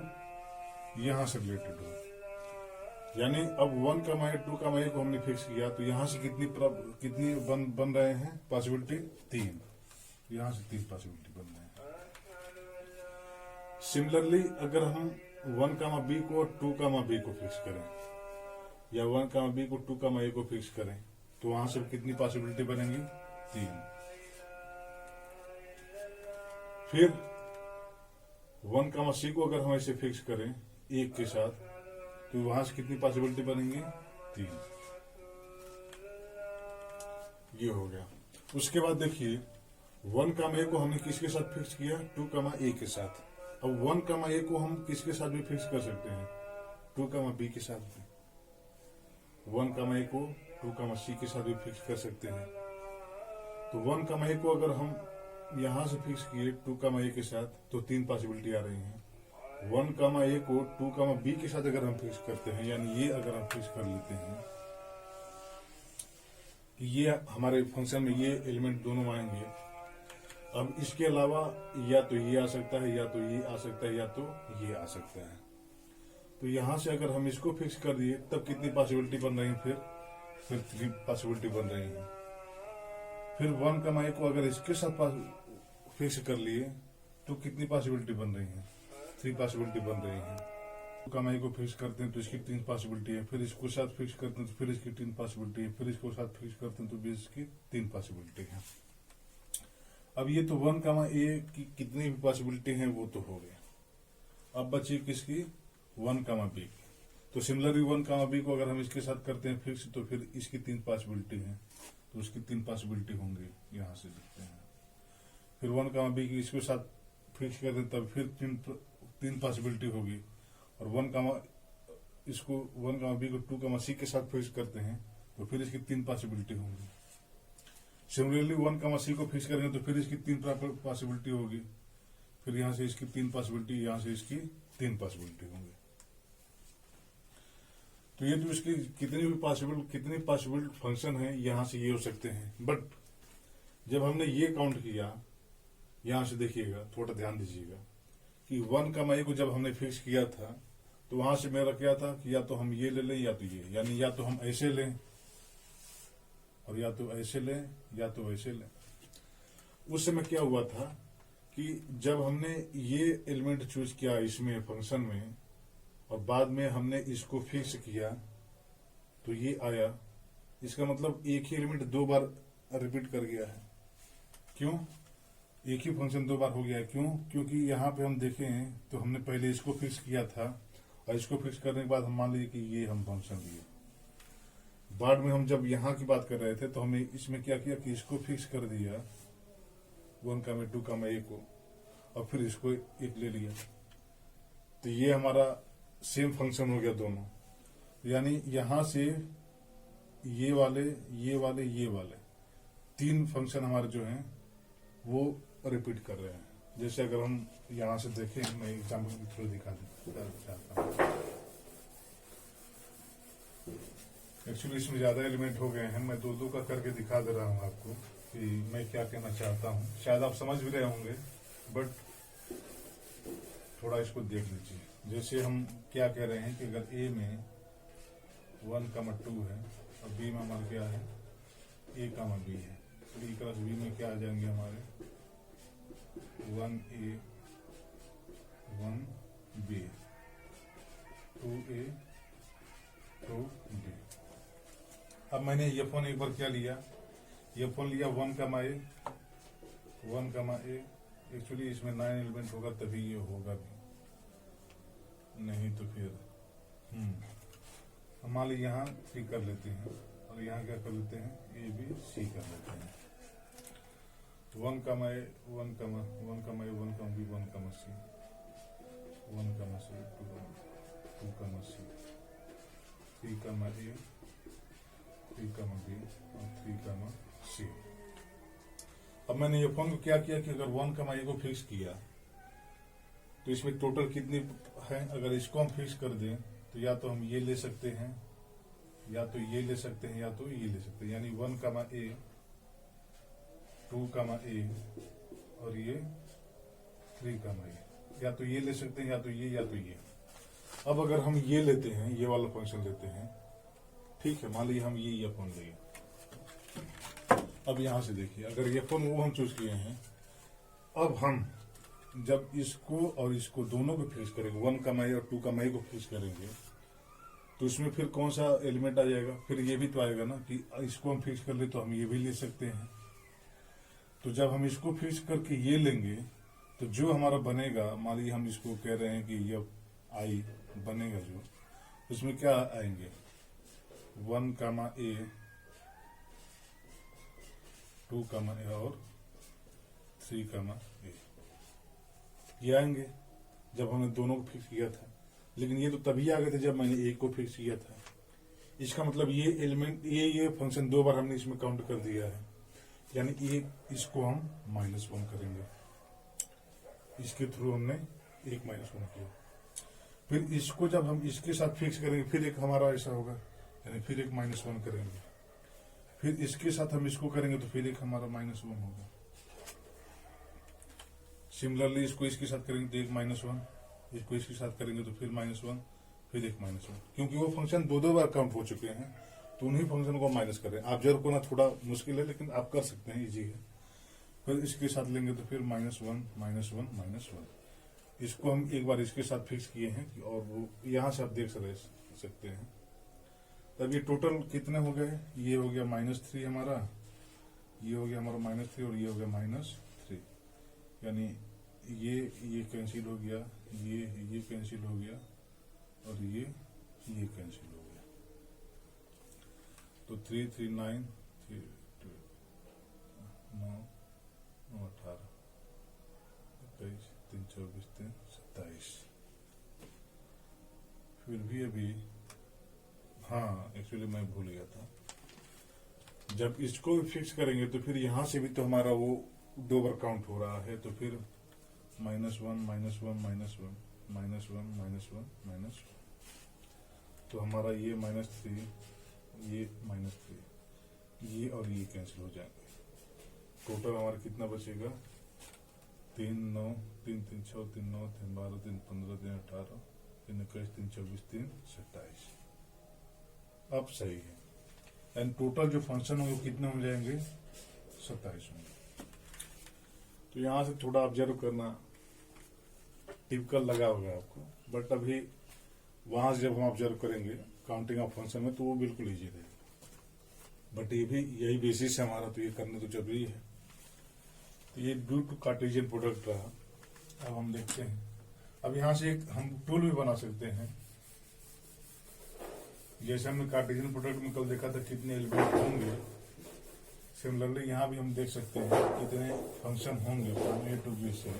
यहाँ से रिलेटेड हो। यानी अब 1, a, 2, a को हमने फिक्स किया तो यहाँ से कितनी बन रहे हैं पॉसिबिलिटी? 3। यहाँ से 3 पॉसिबिलिटी बन रहे हैं। सिमिलरली अगर हम 1, b को और 2, b को फिक्स करें, या 1, b को 2, a को फिक्स करें, तो वहां से कितनी पॉसिबिलिटी बनेंगी? 3। फिर 1, c को अगर हम ऐसे फिक्स करें 1 के साथ, तो वहां से कितनी पॉसिबिलिटी बनेंगी? 3। ये हो गया। उसके बाद देखिए 1, a को हमने किसके साथ फिक्स किया? 2, a के साथ। अब 1, a को हम किसके साथ भी फिक्स कर सकते हैं? 2, b के साथ भी। 1, a को 2, c के साथ भी फिक्स कर सकते हैं। तो 1, a को अगर हम यहां से फिक्स किए 2, a के साथ, तो 3 पॉसिबिलिटी आ रही हैं। 1, A को 2, B के साथ अगर हम फिक्स करते हैं, यानी ये अगर हम फिक्स कर लेते हैं कि ये हमारे फंक्शन में ये एलिमेंट दोनों आएंगे, अब इसके अलावा या तो ये आ सकता है, या तो ये आ सकता है, या तो ये आ सकता है। तो यहां से अगर हम इसको फिक्स कर दिए तब कितनी पॉसिबिलिटी बन रही है, फिर 3 पॉसिबिलिटी बन रही है। फिर 1, A को अगर इसके साथ फिक्स कर लिए तो कितनी पॉसिबिलिटी बन रही है, 3 पॉसिबिलिटी बन रही है। 2, A को फिक्स करते हैं तो इसकी 3 पॉसिबिलिटी है, फिर इसको साथ फिक्स करते हैं तो फिर इसकी 3 पॉसिबिलिटी है, फिर इसको साथ फिक्स करते हैं तो भी इसकी 3 पॉसिबिलिटी है। अब ये तो 1, A की कितनी भी पॉसिबिलिटी है वो तो हो गया। अब बची किसकी, 1, B की। तो सिमिलरली 1, B को अगर हम इसके साथ करते हैं फिक्स तो फिर इसकी 3 पॉसिबिलिटी है, तो उसकी 3 पॉसिबिलिटी होंगी, यहां से देखते हैं। फिर 1, B की इसके साथ फिक्स कर दें तब फिर 3 पॉसिबिलिटी होगी, और 1, B को 2, C के साथ फिक्स करते हैं तो फिर इसकी 3 पॉसिबिलिटी होंगी। सिमिलरली 1, C को फिक्स करेंगे तो फिर इसकी 3 पॉसिबिलिटी होगी, फिर यहां से इसकी 3 पॉसिबिलिटी, यहां से इसकी 3 पॉसिबिलिटी होंगी। तो ये तो इसकी कितनी पॉसिबल फंक्शन है, यहां से ये हो सकते हैं। बट जब हमने ये काउंट किया, यहां से देखिएगा, थोड़ा ध्यान दीजिएगा कि 1, A को जब हमने फिक्स किया था तो वहां से मेरा क्या था कि या तो हम ये ले लें या तो ये, यानी या तो हम ऐसे लें और या तो ऐसे लें या तो ऐसे लें। उस समय क्या हुआ था कि जब हमने ये एलिमेंट चूज किया इसमें फंक्शन में और बाद में हमने इसको फिक्स किया तो ये आया, इसका मतलब एक ही एलिमेंट 2 बार रिपीट कर गया है। क्यों? एक ही फंक्शन 2 बार हो गया है। क्यों? क्योंकि यहाँ पे हम देखें तो हमने पहले इसको फिक्स किया था और इसको फिक्स करने के बाद हम मान लीजिए कि ये हम फंक्शन लिए। बाद में हम जब यहाँ की बात कर रहे थे तो हमने इसमें क्या किया कि इसको फिक्स कर दिया 1, 2, A को, और फिर इसको एक ले लिया। तो ये हमारा सेम फंक्शन हो गया दोनों। यानी यहां से ये वाले 3 फंक्शन हमारे जो हैं वो रिपीट कर रहे हैं। जैसे अगर हम यहां से देखें, मैं एग्जाम्पल थोड़ा दिखा चाहता हूँ। एक्चुअली इसमें ज्यादा एलिमेंट हो गए हैं, मैं 2 का करके दिखा दे रहा हूँ आपको कि मैं क्या कहना चाहता हूँ। शायद आप समझ भी रहे होंगे, बट थोड़ा इसको देख लीजिए। जैसे हम क्या कह रहे हैं कि अगर A में 1, 2 है और B में हमारा क्या है, A, B है, तो E क्रॉस B में क्या आ जाएंगे हमारे 1A, 1B, 2A, 2B। अब मैंने ये फोन एक बार क्या लिया, ये फोन लिया 1, A। एक्चुअली इसमें 9 एलिमेंट होगा तभी ये होगा भी, नहीं तो फिर हम मान लीजिए यहाँ 3 कर लेते हैं और यहाँ क्या कर लेते हैं, A, B, C कर लेते हैं। 1, A, 1, A, 1, B, 1, C, 1, C, 2, C, 3, A, 3, B और 3, C। अब मैंने ये फोन को क्या किया कि अगर 1, A को फिक्स किया तो इसमें टोटल कितनी है, अगर इसको हम फिक्स कर दें तो या तो हम ये ले सकते हैं, या तो ये ले सकते हैं, या तो ये ले सकते हैं। यानी 1, A, 2, A और ये 3, A, या तो ये ले सकते हैं, या तो ये, या तो ये। अब अगर हम ये लेते हैं, ये वाला फंक्शन लेते हैं, ठीक है, मान लीजिए हम ये फोन लेंगे। अब यहां से देखिए, अगर ये फोन वो हम चूज किए हैं, अब हम जब इसको और इसको दोनों को फिक्स करेंगे, 1, A और 2, A को फिक्स करेंगे, तो इसमें फिर कौन सा एलिमेंट आ जाएगा, फिर ये भी तो आएगा ना कि इसको हम फिक्स कर ले तो हम ये भी ले सकते हैं। तो जब हम इसको फिक्स करके ये लेंगे तो जो हमारा बनेगा, मान लीजिए हम इसको कह रहे हैं कि ये आई बनेगा, जो उसमें क्या आएंगे 1, A, 2, A और 3, A, ये आएंगे जब हमने दोनों को फिक्स किया था। लेकिन ये तो तभी आ गए थे जब मैंने एक को फिक्स किया था। इसका मतलब ये एलिमेंट, ये फंक्शन 2 बार हमने इसमें काउंट कर दिया है, यानी इसको हम -1 करेंगे। इसके थ्रू हमने 1 - 1 किया। फिर इसको जब हम इसके साथ फिक्स करेंगे फिर एक हमारा ऐसा होगा, यानी फिर एक -1 करेंगे, फिर इसके साथ हम इसको करेंगे तो फिर एक हमारा -1 होगा। सिमिलरली इसको इसके साथ करेंगे तो एक -1, इसको इसके साथ करेंगे तो फिर -1, फिर एक -1, क्योंकि वो फंक्शन दो बार काउंट हो चुके हैं तो उन्हीं फंक्शन को माइनस कर रहे हैं। ऑब्जर्व करना थोड़ा मुश्किल है लेकिन आप कर सकते हैं, इजी है। फिर इसके साथ लेंगे तो फिर -1 -1 इसको हम एक बार इसके साथ फिक्स किए हैं और वो यहां से आप देख सकते हैं। तब ये टोटल कितने हो गए, ये हो गया -3 हमारा, ये हो गया हमारा -3 और ये हो गया -3, यानी ये कैंसिल हो गया, ये कैंसिल हो गया और ये कैंसिल हो गया। तो 3 3 9 3 2 9 18 21 3 24 3 27। फिर भी अभी हाँ, एक्चुअली मैं भूल गया था, जब इसको भी फिक्स करेंगे तो फिर यहां से भी तो हमारा वो 2 बार काउंट हो रहा है, तो फिर -1 -1 -1 -1 तो हमारा ये -3, ये -3, ये और ये कैंसिल हो जाएंगे। टोटल हमारा कितना बचेगा, 3 9 3 3 6 3 9 3 12 3 15 3 18 3 21 3 24 3 27। अब सही है, एंड टोटल जो फंक्शन होंगे कितने हो जाएंगे, 27 होंगे। तो यहां से थोड़ा ऑब्जर्व करना टिपिकल लगा होगा आपको, बट अभी वहां से जब हम ऑब्जर्व करेंगे काउंटिंग ऑफ फंक्शन में तो वो बिल्कुल इजी रहेगा। बट ये भी यही बेसिस है हमारा, तो ये करना तो जरूरी है। तो ये ड्यू टू कार्टेशियन प्रोडक्ट रहा। अब हम देखते हैं, अब यहां से एक हम टूल भी बना सकते हैं। जैसे हमने कार्टेशियन प्रोडक्ट में कल देखा था कितने एलिमेंट होंगे, सिमिलरली यहां भी हम देख सकते हैं कितने फंक्शन होंगे फ्रॉम ए टू बी से।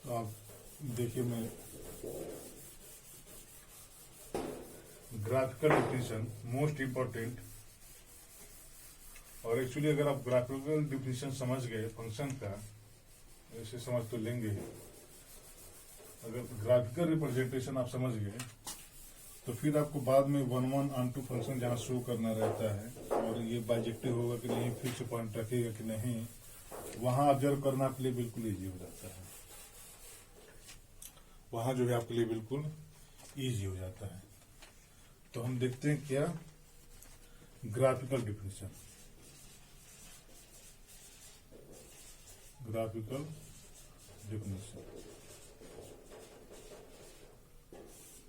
तो आप देखिए, मैं ग्राफिकल डिफिनेशन मोस्ट इंपॉर्टेंट, और एक्चुअली अगर आप ग्राफिकल डिफिनेशन समझ गए फंक्शन का, ऐसे समझ तो लेंगे ही, अगर ग्राफिकल रिप्रेजेंटेशन आप समझ गए तो फिर आपको बाद में 1 1 ऑन टू फंक्शन जहां शो करना रहता है और ये बाइजेक्टिव होगा कि नहीं, फिक्स पॉइंट रखेगा कि नहीं, वहां ऑब्जर्व करना आपके लिए बिल्कुल इजी हो जाता है। वहां जो है आपके लिए बिल्कुल इजी हो जाता है। तो हम देखते हैं क्या, graphical definition, graphical definition.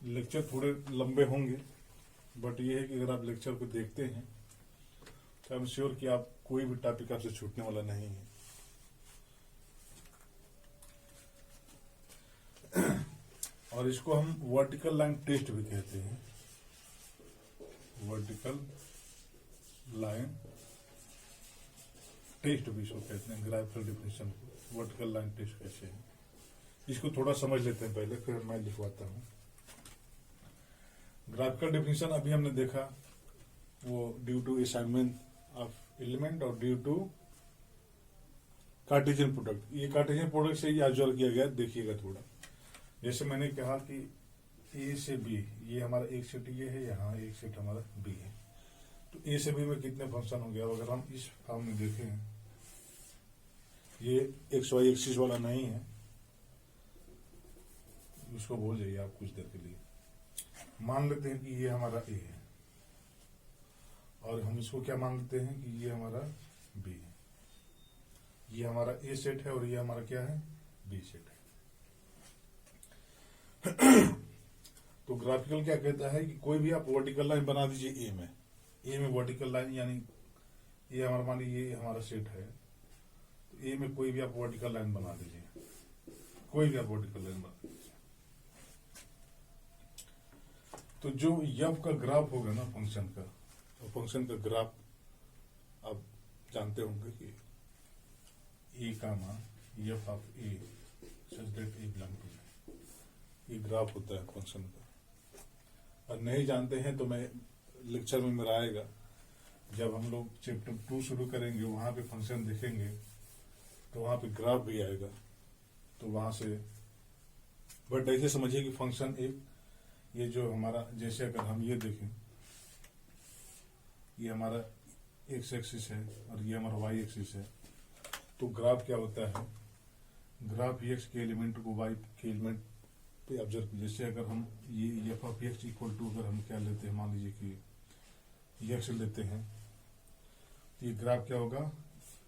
Lecture थोड़े लंबे होंगे, बट ये है कि अगर आप लेक्चर को देखते हैं तो आई एम श्योर कि आप कोई भी टॉपिक आपसे छूटने वाला नहीं है। और इसको हम वर्टिकल लाइन टेस्ट भी कहते हैं, वर्टिकल लाइन टेस्ट भी इसको कहते हैं। ग्राफिकल डिफिनेशन को वर्टिकल लाइन टेस्ट कैसे है, इसको थोड़ा समझ लेते हैं पहले, फिर मैं लिखवाता हूं। ग्राफिकल डिफिनेशन अभी हमने देखा, वो due to assignment of element और ड्यू टू कार्टेशियन प्रोडक्ट। ये कार्टेशियन प्रोडक्ट से ही ऑब्जर्व किया गया, देखिएगा थोड़ा। जैसे मैंने कहा कि ए से बी, ये हमारा एक सेट ये है, यहाँ एक सेट हमारा बी है, तो ए से बी में कितने फंक्शन हो गया। अगर हम इस फॉर्म में देखें, ये एक्स वाई एक्सिस वाला नहीं है, उसको भूल जाइए आप कुछ देर के लिए। मान लेते हैं कि ये हमारा ए है और हम इसको क्या मान लेते हैं कि ये हमारा बी है। ये हमारा ए सेट है और ये हमारा क्या है, बी सेट है। तो ग्राफिकल क्या कहता है कि कोई भी आप वर्टिकल लाइन बना दीजिए ए में वर्टिकल लाइन, यानी ये हमारा, मान लीजिए ये हमारा सेट है, तो ए में कोई भी आप वर्टिकल लाइन बना दीजिए, कोई भी आप वर्टिकल लाइन बना दीजिए। तो जो एफ का ग्राफ होगा ना फंक्शन का, तो फंक्शन का ग्राफ आप जानते होंगे कि ए का मान f of A such that A belong to, ये ग्राफ होता है फंक्शन का। और नहीं जानते हैं तो मैं लेक्चर में मेरा आएगा, जब हम लोग चैप्टर 2 शुरू करेंगे वहां पे फंक्शन देखेंगे तो वहां पे ग्राफ भी आएगा, तो वहां से, बट ऐसे समझिए कि फंक्शन एक, ये जो हमारा, जैसे अगर हम ये देखें, ये हमारा एक्स एक्सिस है और ये हमारा वाई एक्सिस है, तो ग्राफ क्या होता है, ग्राफ एक्स के एलिमेंट को वाई के एलिमेंट पे ऑब्जर्व, जैसे अगर हम ये f of x equal to, अगर हम क्या लेते हैं, मान लीजिए कि एक्स लेते हैं, तो ये ग्राफ क्या होगा,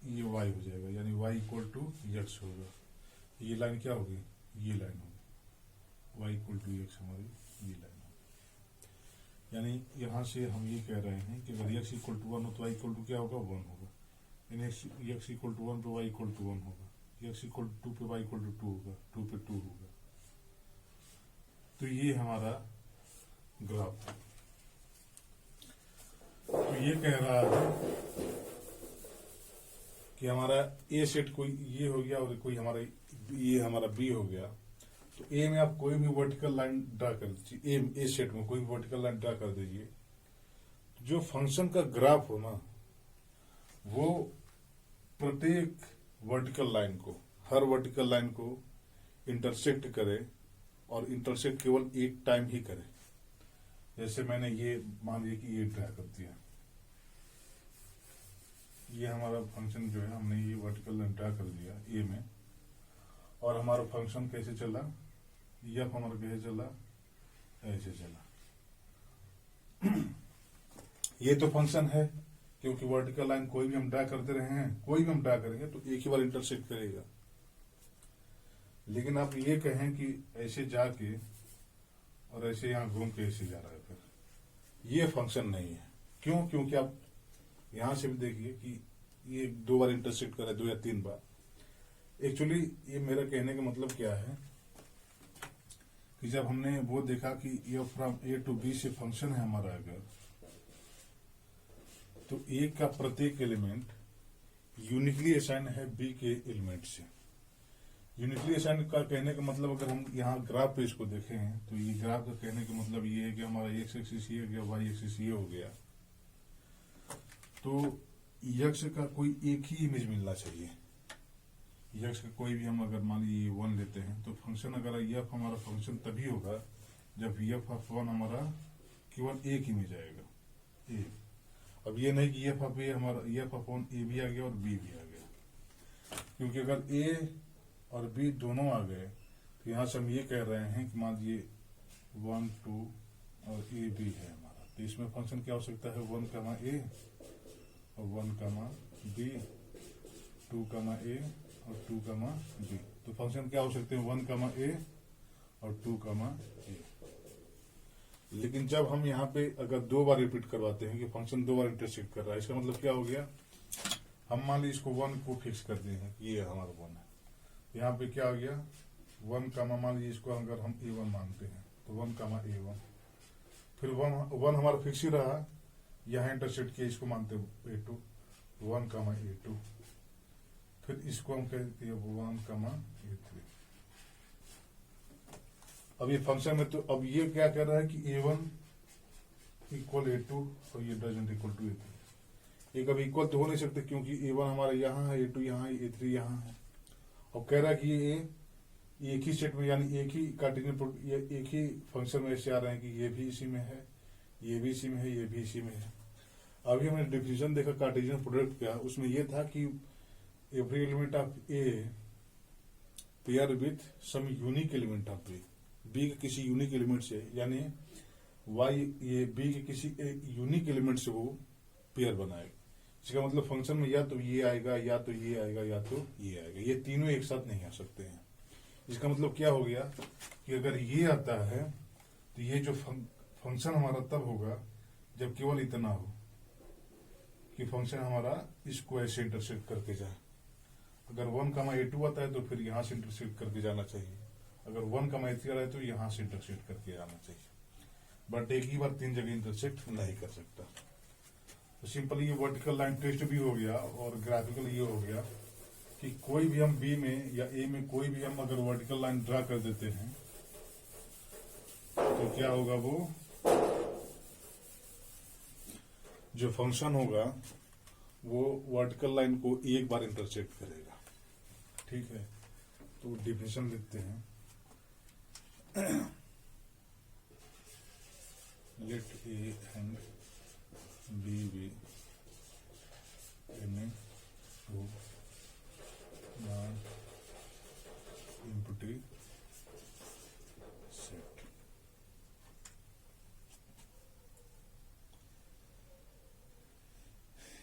ये वाई हो जाएगा, यानी वाई इक्वल टू एक्स होगा। ये लाइन क्या होगी, ये लाइन होगी, वाई इक्वल टू एक्स हमारी ये लाइन होगी। यानी यहां से हम ये कह रहे हैं कि अगर एक्स इक्वल टू 1 हो तो वाई इक्वल टू क्या होगा, 1 होगा। यानी एक्स इक्वल टू 1 पे वाई इक्वल टू 1 होगा, एक्स इक्वल टू 2 पे वाई इक्वल टू 2 होगा, 2 पे 2 होगा। तो ये हमारा ग्राफ है। तो ये कह रहा है कि हमारा ए सेट कोई ये हो गया और कोई हमारा ये हमारा बी हो गया। तो ए में आप कोई भी वर्टिकल लाइन ड्रा कर दीजिए, ए सेट में कोई भी वर्टिकल लाइन ड्रा कर दीजिए। जो फंक्शन का ग्राफ हो ना, वो प्रत्येक वर्टिकल लाइन को, हर वर्टिकल लाइन को इंटरसेक्ट करे, और इंटरसेक्ट केवल एक टाइम ही करे। जैसे मैंने ये मान लिया कि ये ड्रा कर दिया, ये हमारा फंक्शन जो है, हमने ये वर्टिकल लाइन ड्रा कर दिया ए में, और हमारा फंक्शन कैसे चला, एफ हमारा कैसे चला, ऐसे चला। ये तो फंक्शन है, क्योंकि वर्टिकल लाइन कोई भी हम ड्रा करते रहे हैं, कोई भी हम ड्रा करेंगे तो एक ही बार इंटरसेक्ट करेगा। लेकिन आप ये कहें कि ऐसे जाके और ऐसे यहां घूम के ऐसे जा रहा है, फिर ये फंक्शन नहीं है। क्यों? क्योंकि आप यहां से भी देखिए कि ये 2 बार इंटरसेक्ट कर रहा है, 2 या 3 बार। एक्चुअली ये मेरा कहने का मतलब क्या है कि जब हमने वो देखा कि ये फ्रॉम ए टू बी से फंक्शन है हमारा, अगर तो ए का प्रत्येक एलिमेंट यूनिकली असाइन है बी के एलिमेंट से। यूनिकली असाइन का कहने का मतलब, अगर हम यहाँ ग्राफ पे इसको देखें, तो ये ग्राफ का कहने का मतलब ये है कि हमारा एक्स एक्सिस ये हो गया, वाई एक्सिस ये हो गया, तो यक्ष का कोई एक ही इमेज मिलना चाहिए। यक्ष का कोई भी हम अगर मान लीजिए 1 लेते हैं, तो फंक्शन अगर एफ हमारा फंक्शन तभी होगा जब एफ ऑफ 1 हमारा केवल एक इमेज आएगा, ए। अब ये नहीं कि एफ ऑफ ए हमारा एफ ऑफ 1 ए भी आ गया और बी भी आ गया, क्योंकि अगर ए और बी दोनों आ गए तो यहां से हम ये कह रहे हैं कि मान लीजिए 1 2 और ए बी है हमारा, तो इसमें फंक्शन क्या हो सकता है, 1 कमा ए और 1 कमा बी, 2 कमा ए और 2 कमा बी। तो फंक्शन क्या हो सकते हैं, 1 कमा ए और 2 कमा ए। लेकिन जब हम यहाँ पे अगर 2 बार रिपीट करवाते हैं कि फंक्शन 2 बार इंटरसेक्ट कर रहा है, इसका मतलब क्या हो गया, हम मान लीजिए इसको 1 को फिक्स कर दिए हैं, ये हमारा 1 है। यहाँ पे क्या हो गया, 1 कमा, मान लीजिए इसको अगर हम A1 मानते हैं तो 1 कमा A1, फिर 1 हमारा फिक्स ही रहा, यहाँ इंटरसेक्ट किया, इसको मानते हैं A2, 1 कमा A2, फिर इसको हम कहते हैं 1 कमा A3। अब ये फंक्शन में, तो अब ये क्या कह रहा है कि A1 इक्वल A2 और ये डजंट इक्वल टू A3। ये कभी इक्वल तो हो नहीं सकते, क्योंकि A1 हमारा यहाँ है, A2 यहाँ है, A3 यहाँ है। और कह रहा है कि ये एक ही सेट में, यानी एक ही कार्टेशियन, ये एक ही फंक्शन में ऐसे आ रहे हैं कि ये भी इसी में है, ये भी इसी में है, ये भी इसी में है। अभी हमने डिफिनेशन देखा कार्टेशियन प्रोडक्ट का, उसमें ये था कि every element of A pair with some unique element of B, B के किसी यूनिक एलिमेंट से, यानी वाई ये बी के किसी यूनिक एलिमेंट से वो पेयर बनाएगा। इसका मतलब फंक्शन में या तो ये आएगा, या तो ये आएगा, या तो ये आएगा, ये तीनों एक साथ नहीं आ सकते हैं। इसका मतलब क्या हो गया कि अगर ये आता है तो ये जो फंक्शन हमारा तब होगा जब केवल इतना हो कि फंक्शन हमारा इसको ऐसे इंटरसेक्ट करके जाए। अगर 1 कमा A2 आता है तो फिर यहां से इंटरसेक्ट करके जाना चाहिए, अगर 1 कमा A3 आ रहा है तो यहां से इंटरसेक्ट करके जाना चाहिए, बट एक ही बार 3 जगह इंटरसेक्ट नहीं कर सकता। तो सिंपली ये वर्टिकल लाइन टेस्ट भी हो गया, और ग्राफिकल ये हो गया कि कोई भी हम बी में या ए में कोई भी हम अगर वर्टिकल लाइन ड्रा कर देते हैं तो क्या होगा, वो जो फंक्शन होगा वो वर्टिकल लाइन को एक बार इंटरसेक्ट करेगा। ठीक है, तो डिफिनेशन लिखते हैं, let A and B be an two non empty set.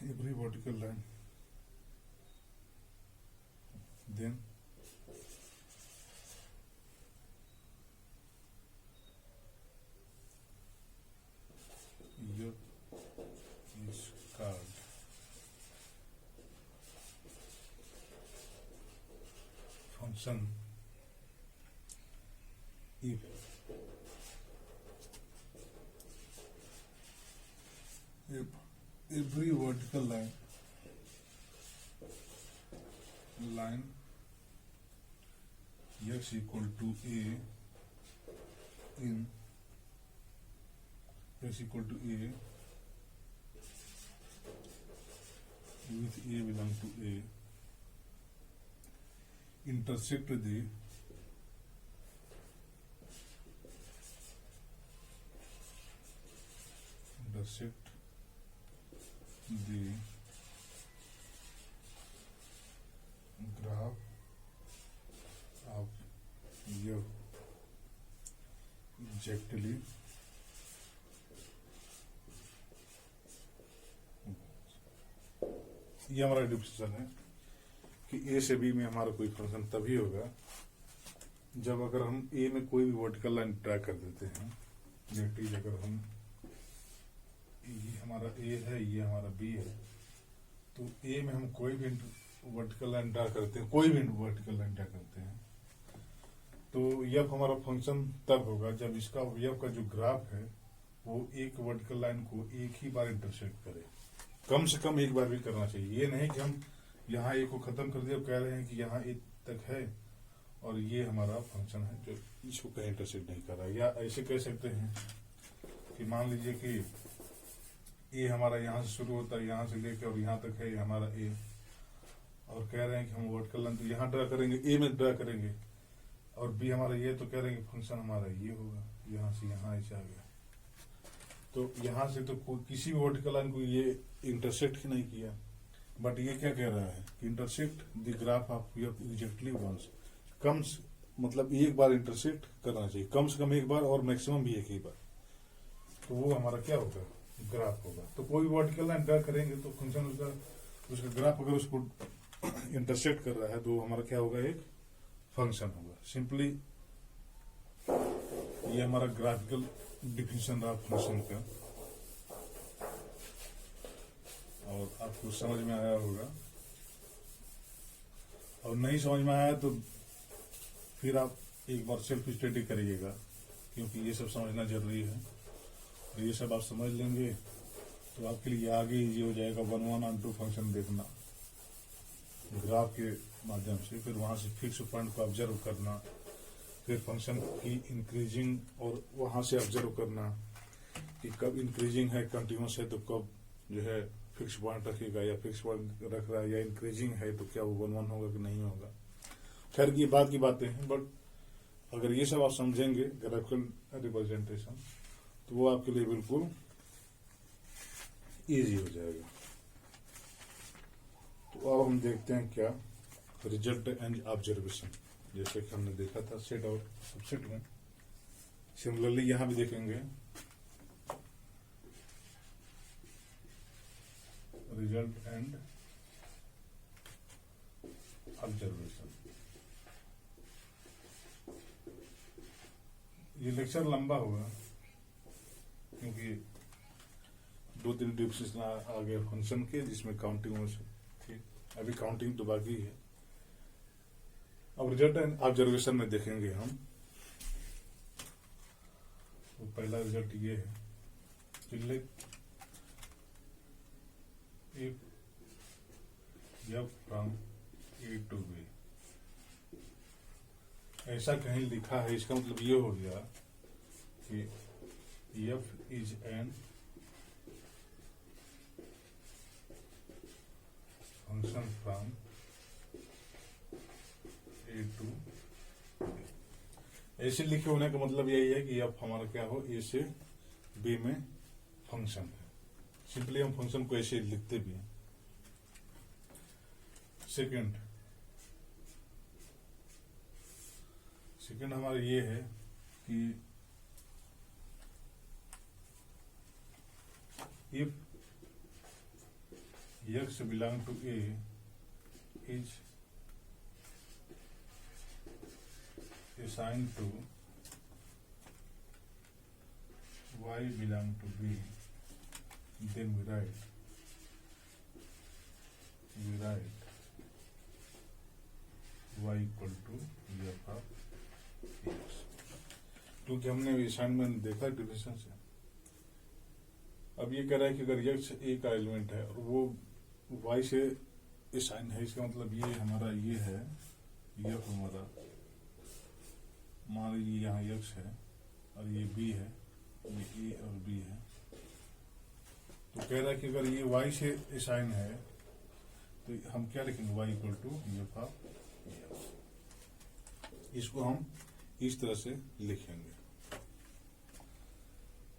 Every vertical line, then your is called function if every vertical line x equal to a in x equal to a with a belong to a intersect the graph of your exactly ये हमारा डिफिनेशन है कि ए से बी में हमारा कोई फंक्शन तभी होगा जब अगर हम ए में कोई भी वर्टिकल लाइन ड्रा कर देते हैं। नेगेटिव अगर हम ये हमारा ए है, ये हमारा बी है, तो ए में हम कोई भी वर्टिकल लाइन ड्रा करते हैं, कोई भी वर्टिकल लाइन ड्रा करते हैं, तो यह हमारा फंक्शन तब होगा जब इसका यह का जो ग्राफ है वो एक वर्टिकल लाइन को एक ही बार इंटरसेक्ट करे। कम से कम एक बार भी करना चाहिए। ये नहीं कि हम यहाँ ए को खत्म कर दिया, कह रहे हैं कि यहाँ ए तक है और ये हमारा फंक्शन है जो इसको कहीं इंटरसेक्ट नहीं कर रहा। या ऐसे कह सकते हैं कि मान लीजिए कि ए हमारा यहाँ से शुरू होता है, यहाँ से लेकर और यहाँ तक है हमारा ए, और कह रहे हैं कि हम वर्टिकल लाइन तो यहाँ ड्रा करेंगे, ए में ड्रा करेंगे, और बी हमारा ये, तो कह रहे हैं कि फंक्शन हमारा ये होगा, यहाँ से यहाँ ऐसे आ गया। तो यहाँ से तो किसी भी वर्टिकल लाइन को ये इंटरसेक्ट ही नहीं किया, बट ये क्या कह रहा है कि intersect the graph of exactly once. कम मतलब एक बार इंटरसेक्ट करना चाहिए, कम से कम एक बार, और मैक्सिमम भी एक ही बार, तो वो हमारा क्या होगा, ग्राफ होगा। तो कोई वर्टिकल लाइन ड्रा करेंगे तो फंक्शन उसका ग्राफ अगर उसको इंटरसेक्ट कर रहा है तो हमारा क्या होगा, एक फंक्शन होगा। सिंपली ये हमारा ग्राफिकल डिफिनेशन रहा फंक्शन का, और आपको समझ में आया होगा। और नहीं समझ में आया तो फिर आप एक बार सेल्फ स्टडी करिएगा, क्योंकि ये सब समझना जरूरी है। और ये सब आप समझ लेंगे तो आपके लिए आगे इजी हो जाएगा 1 1 और 2 फंक्शन देखना ग्राफ के माध्यम से, फिर वहां से फिक्स पॉइंट को ऑब्जर्व करना, फिर फंक्शन की इंक्रीजिंग और वहां से ऑब्जर्व करना कि कब इंक्रीजिंग है, कंटिन्यूस है, तो कब जो है फिक्स पॉइंट रखेगा, या फिक्स पॉइंट रख रहा है, या इंक्रीजिंग है तो क्या वो 1 1 होगा कि नहीं होगा। खैर ये बात की बातें हैं, बट अगर ये सब आप समझेंगे ग्राफिकल रिप्रेजेंटेशन तो वो आपके लिए बिल्कुल इजी हो जाएगा। तो अब हम देखते हैं क्या रिजल्ट एंड ऑब्जर्वेशन, जैसे कि हमने देखा था सेट और सबसेट में, सिमिलरली यहां भी देखेंगे रिजल्ट एंड ऑब्जर्वेशन। ये लेक्चर लंबा होगा क्योंकि 2-3 डिफिनेशन आ गए फंक्शन के, जिसमें काउंटिंग हो ठीक, अभी काउंटिंग तो बाकी है। अब रिजल्ट एंड ऑब्जर्वेशन में देखेंगे हम। तो पहला रिजल्ट ये है कि F from A to B, ऐसा कहीं लिखा है, इसका मतलब ये हो गया कि F is an function from A to B. ऐसे लिखे होने का मतलब यही है कि एफ हमारा क्या हो, ए से बी में फंक्शन है। सिंपली हम फंक्शन को ऐसे लिखते भी हैं। सेकंड हमारा ये है कि if x belong to A is assigned to y belong to B, then we write y equal to f of x। क्योंकि हमने असाइनमेंट देखा डिफिनेशन से। अब ये कह रहा है कि अगर x ए का एलिमेंट है और वो y से असाइन है, इसका मतलब ये हमारा ये है, ये हमारा मान लीजिए यहाँ x है और ये b है, ये a और b है। तो कह रहा है कि अगर ये y से असाइन है तो हम क्या लिखेंगे, y equal to f of x. इसको हम इस तरह से लिखेंगे।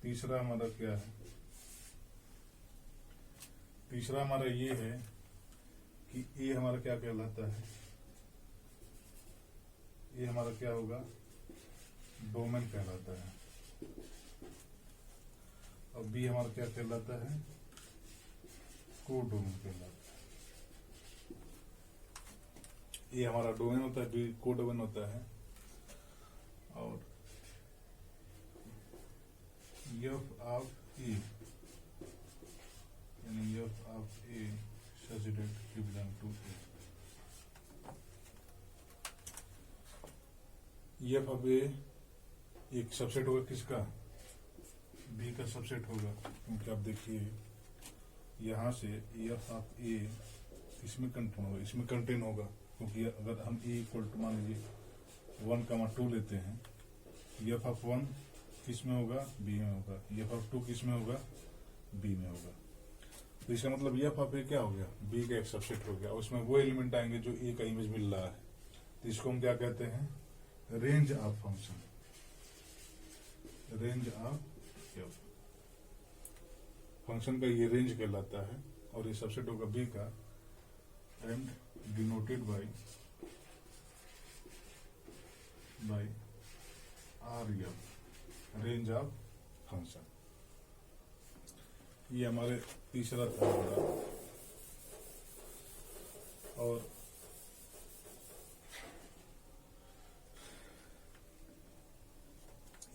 तीसरा हमारा क्या है, तीसरा हमारा ये है कि ए हमारा क्या कहलाता है, ये हमारा क्या होगा, डोमेन कहलाता है। और बी हमारा क्या कहलाता है, कोडोमेन कहलाता है। ये हमारा डोमेन होता है, बी कोडोमेन होता है। और एफ ऑफ ए यानी F of A such that U belong to A. F of A एक सबसेट होगा किसका, बी का सबसेट होगा। क्योंकि आप देखिए यहाँ से एफ ऑफ ए इसमें कंटेन होगा, इसमें कंटेन होगा। क्योंकि अगर हम ए इक्वल टू मान लीजिए 1,2 लेते हैं, एफ ऑफ 1 किस में होगा, बी में होगा। एफ ऑफ 2 किस में होगा, बी में होगा। तो इसका मतलब एफ ऑफ ए क्या हो गया, बी का एक सबसेट हो गया। उसमें वो एलिमेंट आएंगे जो ए का इमेज मिल रहा है। तो इसको हम क्या कहते हैं, range of function, range of F. Function का ये रेंज कहलाता है और ये सबसेट होगा बी का, and denoted by R F, range of function. ये हमारे तीसरा था हमारा। और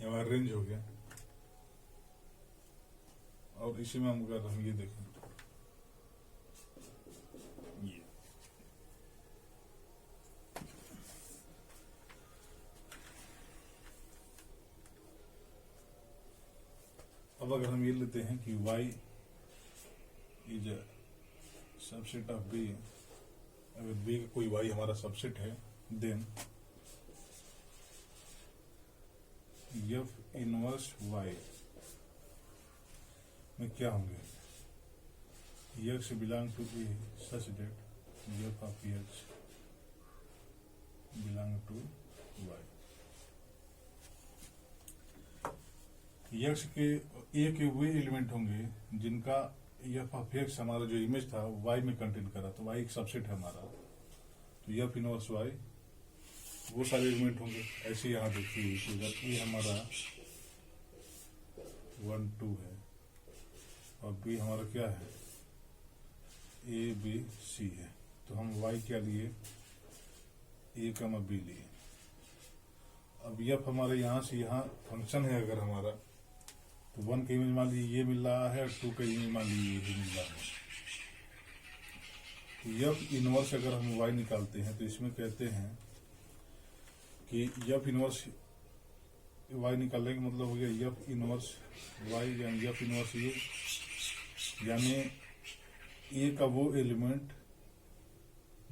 ये हमारा रेंज हो गया। और इसी में हम अगर हम ये देखें, ये अब अगर हम ये लेते हैं कि y is subset of b, अगर b का कोई y हमारा सबसेट है, देन f इनवर्स y में क्या होंगे, x belong to a such that f of x belong to y। x के ए के वे एलिमेंट होंगे जिनका एफ ऑफ एक्स हमारा जो इमेज था वाई में कंटेन करा। तो वाई एक सबसेट है हमारा, तो एफ इनवर्स वाई वो सारे एलिमेंट होंगे। ऐसे यहाँ देखिए कि अगर ए हमारा 1 2 है और बी हमारा क्या है, ए बी सी है, तो हम वाई क्या लिए, ए का बी लिए। अब एफ हमारे यहाँ से यहाँ फंक्शन है, अगर हमारा तो 1 का इमेज मान लीजिए ये मिल रहा है और 2 का इमेज मान लीजिए ये मिल रहा है। तो एफ इनवर्स अगर हम y निकालते हैं तो इसमें कहते हैं कि एफ इनवर्स y निकालने का मतलब हो गया एफ इनवर्स y यानी एफ इनवर्स ये, यानी ए का वो एलिमेंट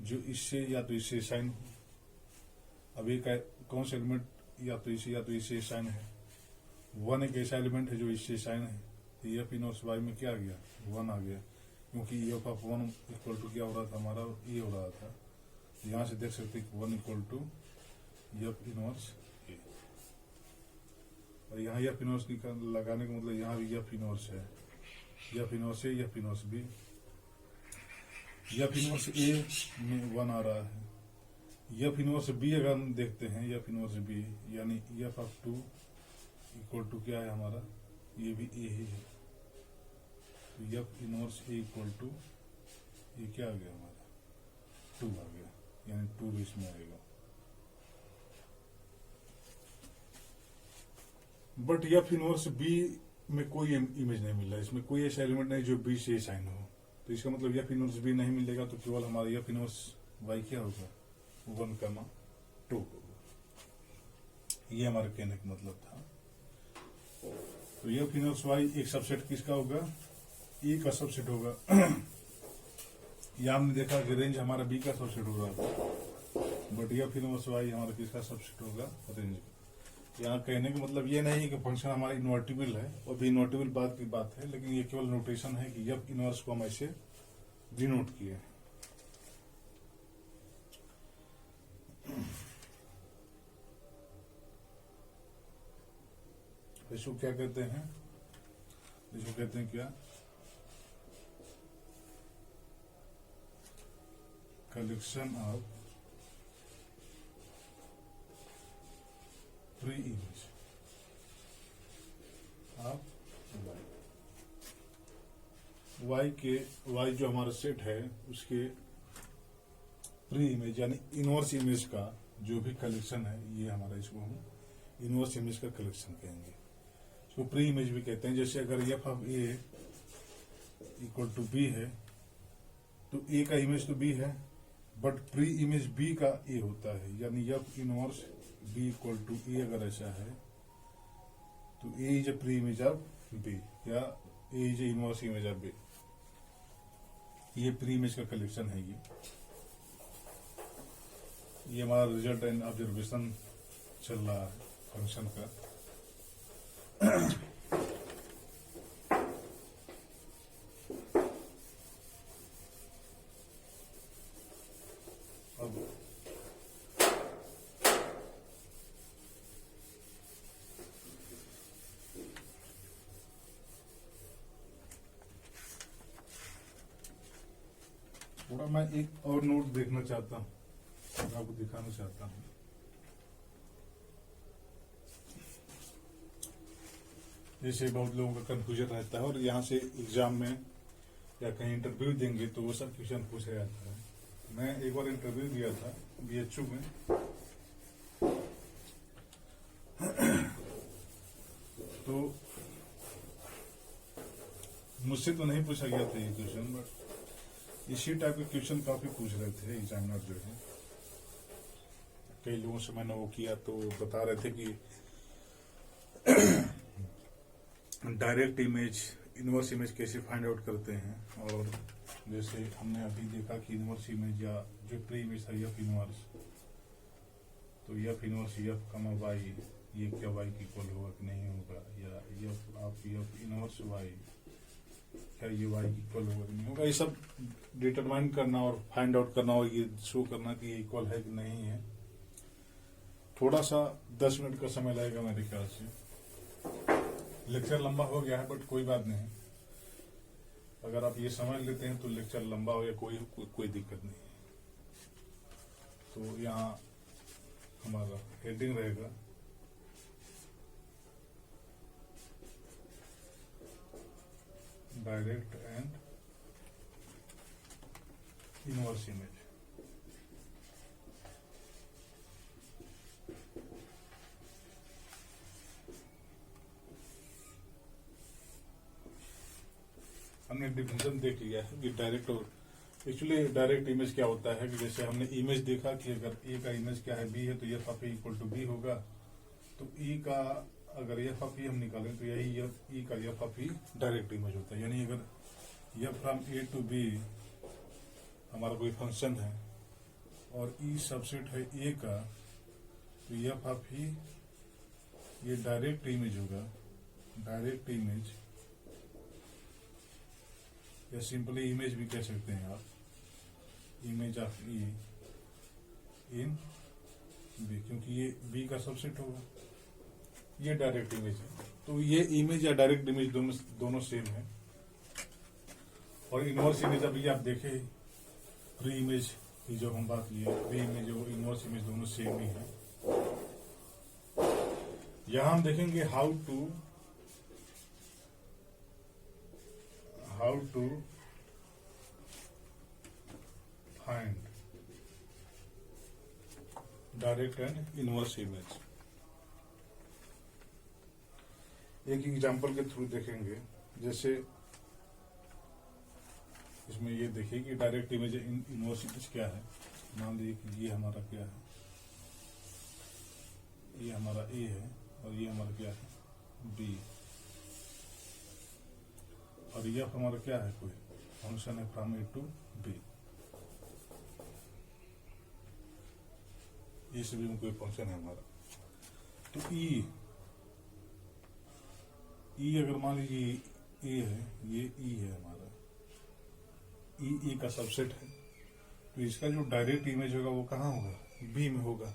जो इससे या तो इससे साइन हो। अब ए का कौन सा एलिमेंट या तो इससे साइन है, 1 एक ऐसा एलिमेंट है जो इससे साइन है। तो एफ इनवर्स वाई में क्या आ गया, 1 आ गया। क्योंकि एफ ऑफ 1 इक्वल टू क्या हो रहा था हमारा, ए हो रहा था। यहां से देख सकते हैं कि 1 equal to F inverse A, और यहाँ एफ इनवर्स लगाने का मतलब यहाँ भी एफ इनवर्स है, F inverse A, F inverse B. F inverse A में 1 आ रहा है, एफ इनवर्स बी अगर हम देखते हैं, एफ इनवर्स बी यानी एफ ऑफ 2 इक्वल टू क्या है हमारा, ये भी ए ही है, तो f inverse a equal to ये क्या आ गया हमारा 2 आ गया, यानी 2 भी इसमें आएगा। बट एफ इनवर्स बी में कोई इमेज नहीं मिल रहा है, इसमें कोई ऐसा एलिमेंट नहीं जो बी से साइन हो, तो इसका मतलब एफ इनवर्स बी नहीं मिलेगा, तो केवल हमारा एफ इनवर्स वाई क्या होगा 1,2 होगा। ये हमारे कहने का मतलब था। तो एफ इनवर्स वाई एक सबसेट किसका होगा, ए का सबसेट होगा। यहां हमने देखा कि रेंज हमारा बी का सबसेट होगा, बट एफ इनवर्स वाई हमारा किसका सबसेट होगा, रेंज का। यहाँ कहने का मतलब ये नहीं कि फंक्शन हमारा इन्वर्टिबल है, और भी इन्वर्टिबल बात की बात है, लेकिन ये केवल नोटेशन है कि एफ इनवर्स को हम ऐसे डिनोट किए। इसको क्या कहते हैं, इसको कहते हैं क्या, collection of pre image of y जो हमारा सेट है उसके प्री इमेज यानी इनवर्स इमेज का जो भी कलेक्शन है, ये हमारा, इसको हम इनवर्स इमेज का कलेक्शन कहेंगे, इसको प्री इमेज भी कहते हैं। जैसे अगर f of a equal to B है, तो ए का इमेज तो बी है, बट प्री इमेज बी का ए होता है, यानी F inverse B equal to A अगर ऐसा है, तो A is a pre image of B, या A is a inverse image of B. ये प्री इमेज का कलेक्शन है। ये हमारा रिजल्ट एंड ऑब्जर्वेशन चल रहा है फंक्शन का। अब थोड़ा मैं एक और नोट देखना चाहता हूँ, आपको दिखाना चाहता हूँ। जैसे बहुत लोगों का कंफ्यूजन रहता है, और यहाँ से एग्जाम में या कहीं इंटरव्यू देंगे तो वो सब क्वेश्चन पूछा जाता है। मैं एक बार इंटरव्यू दिया था BHU में, तो मुझसे तो नहीं पूछा गया था ये क्वेश्चन, बट इसी टाइप के क्वेश्चन काफी पूछ रहे थे एग्जामिनर जो है। कई लोगों से मैंने वो किया तो बता रहे थे कि डायरेक्ट इमेज, इनवर्स इमेज कैसे फाइंड आउट करते हैं, और जैसे हमने अभी देखा कि इनवर्स इमेज या जो प्री इमेज था एफ इनवर्स, तो एफ इनवर्स एफ कमा वाई, ये क्या वाई की इक्वल होगा कि नहीं होगा, या एफ आप एफ इनवर्स वाई क्या ये वाई की इक्वल होगा कि नहीं होगा, ये सब डिटरमाइन करना और फाइंड आउट करना और ये शो करना कि ये इक्वल है कि नहीं है। थोड़ा सा 10 मिनट का समय लगेगा मेरे ख्याल से। लेक्चर लंबा हो गया है, बट कोई बात नहीं, अगर आप ये समझ लेते हैं तो लेक्चर लंबा हो या कोई दिक्कत नहीं। तो यहाँ हमारा हेडिंग रहेगा डायरेक्ट एंड इनवर्स इमेज। हमने डिफिनेशन देख लिया है कि डायरेक्ट और एक्चुअली डायरेक्ट इमेज क्या होता है, कि जैसे हमने इमेज देखा कि अगर ए का इमेज क्या है बी है, तो f of a equal to b होगा। तो ई का अगर एफ ऑफ ई हम निकालें तो यही ई का f of E direct image होता है। यानी अगर f from A to B हमारा कोई फंक्शन है और ई सबसेट है ए का, तो एफ ऑफ ई ये डायरेक्ट इमेज होगा, डायरेक्ट इमेज, या सिंपली इमेज भी कह सकते हैं आप, image of E in B, क्योंकि ये बी का सबसेट होगा। ये डायरेक्ट इमेज है, तो ये इमेज या डायरेक्ट इमेज दोनों सेम है। और इनवर्स इमेज अभी आप देखे प्री इमेज की जो हम बात की है, प्री इमेज और इनवर्स इमेज दोनों सेम ही है। यहां हम देखेंगे how to find direct and inverse image. एक एग्जांपल के थ्रू देखेंगे। जैसे इसमें ये देखिए कि डायरेक्ट इमेज इनवर्स इमेज क्या है। मान लीजिए कि ये हमारा क्या है, ये हमारा ए है और ये हमारा क्या है, बी। और ये हमारा क्या है, कोई फंक्शन है फ्रॉम ए टू बी। ये सभी में कोई फंक्शन है हमारा। तो ई अगर मान लीजिए ए है, ये ई है हमारा, ई का सबसेट है, तो इसका जो डायरेक्ट इमेज होगा वो कहाँ होगा, बी में होगा।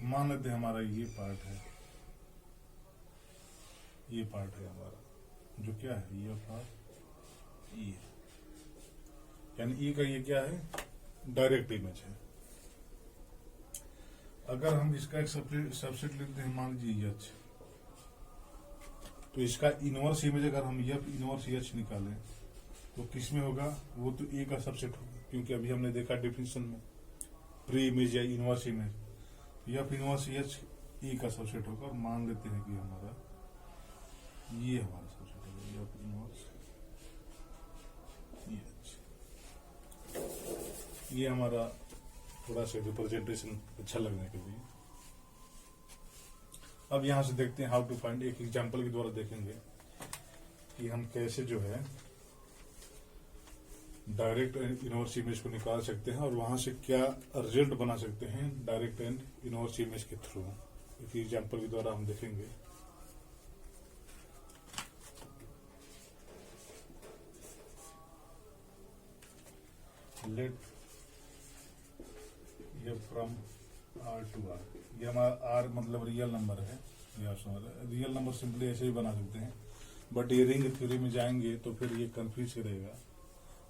मान लेते हैं हमारा ये पार्ट है, ये पार्ट है हमारा जो क्या है, ये पार्ट ई है, यानी ई का ये क्या है, डायरेक्ट इमेज है। अगर हम इसका एक सबसेट लेते हैं, मान लीजिए एच, तो इसका इनवर्स इमेज अगर हम एफ इनवर्स एच निकालें तो किसमें होगा, वो तो ए का सबसेट होगा, क्योंकि अभी हमने देखा डेफिनेशन में प्री इमेज या inverse image F inverse H A का सबसेट होगा। और मान लेते हैं कि हमारा ये हमारा सबसेट होगा, एफ इनवर्स एच। ये हमारा थोड़ा सा रिप्रेजेंटेशन अच्छा लगने के लिए। अब यहां से देखते हैं हाउ टू फाइंड। एक एग्जांपल के द्वारा देखेंगे कि हम कैसे जो है डायरेक्ट एंड इनवर्स इमेज को निकाल सकते हैं और वहां से क्या रिजल्ट बना सकते हैं डायरेक्ट एंड इनवर्स इमेज के थ्रू। एक एग्जांपल के द्वारा हम देखेंगे। लेट ये फ्रॉम आर टू आर, ये हमारा आर मतलब रियल नंबर है, ये आप समझ रहे हैं। रियल नंबर सिंपली ऐसे ही बना सकते हैं, बट ये रिंग थ्योरी में जाएंगे तो फिर ये कंफ्यूज रहेगा,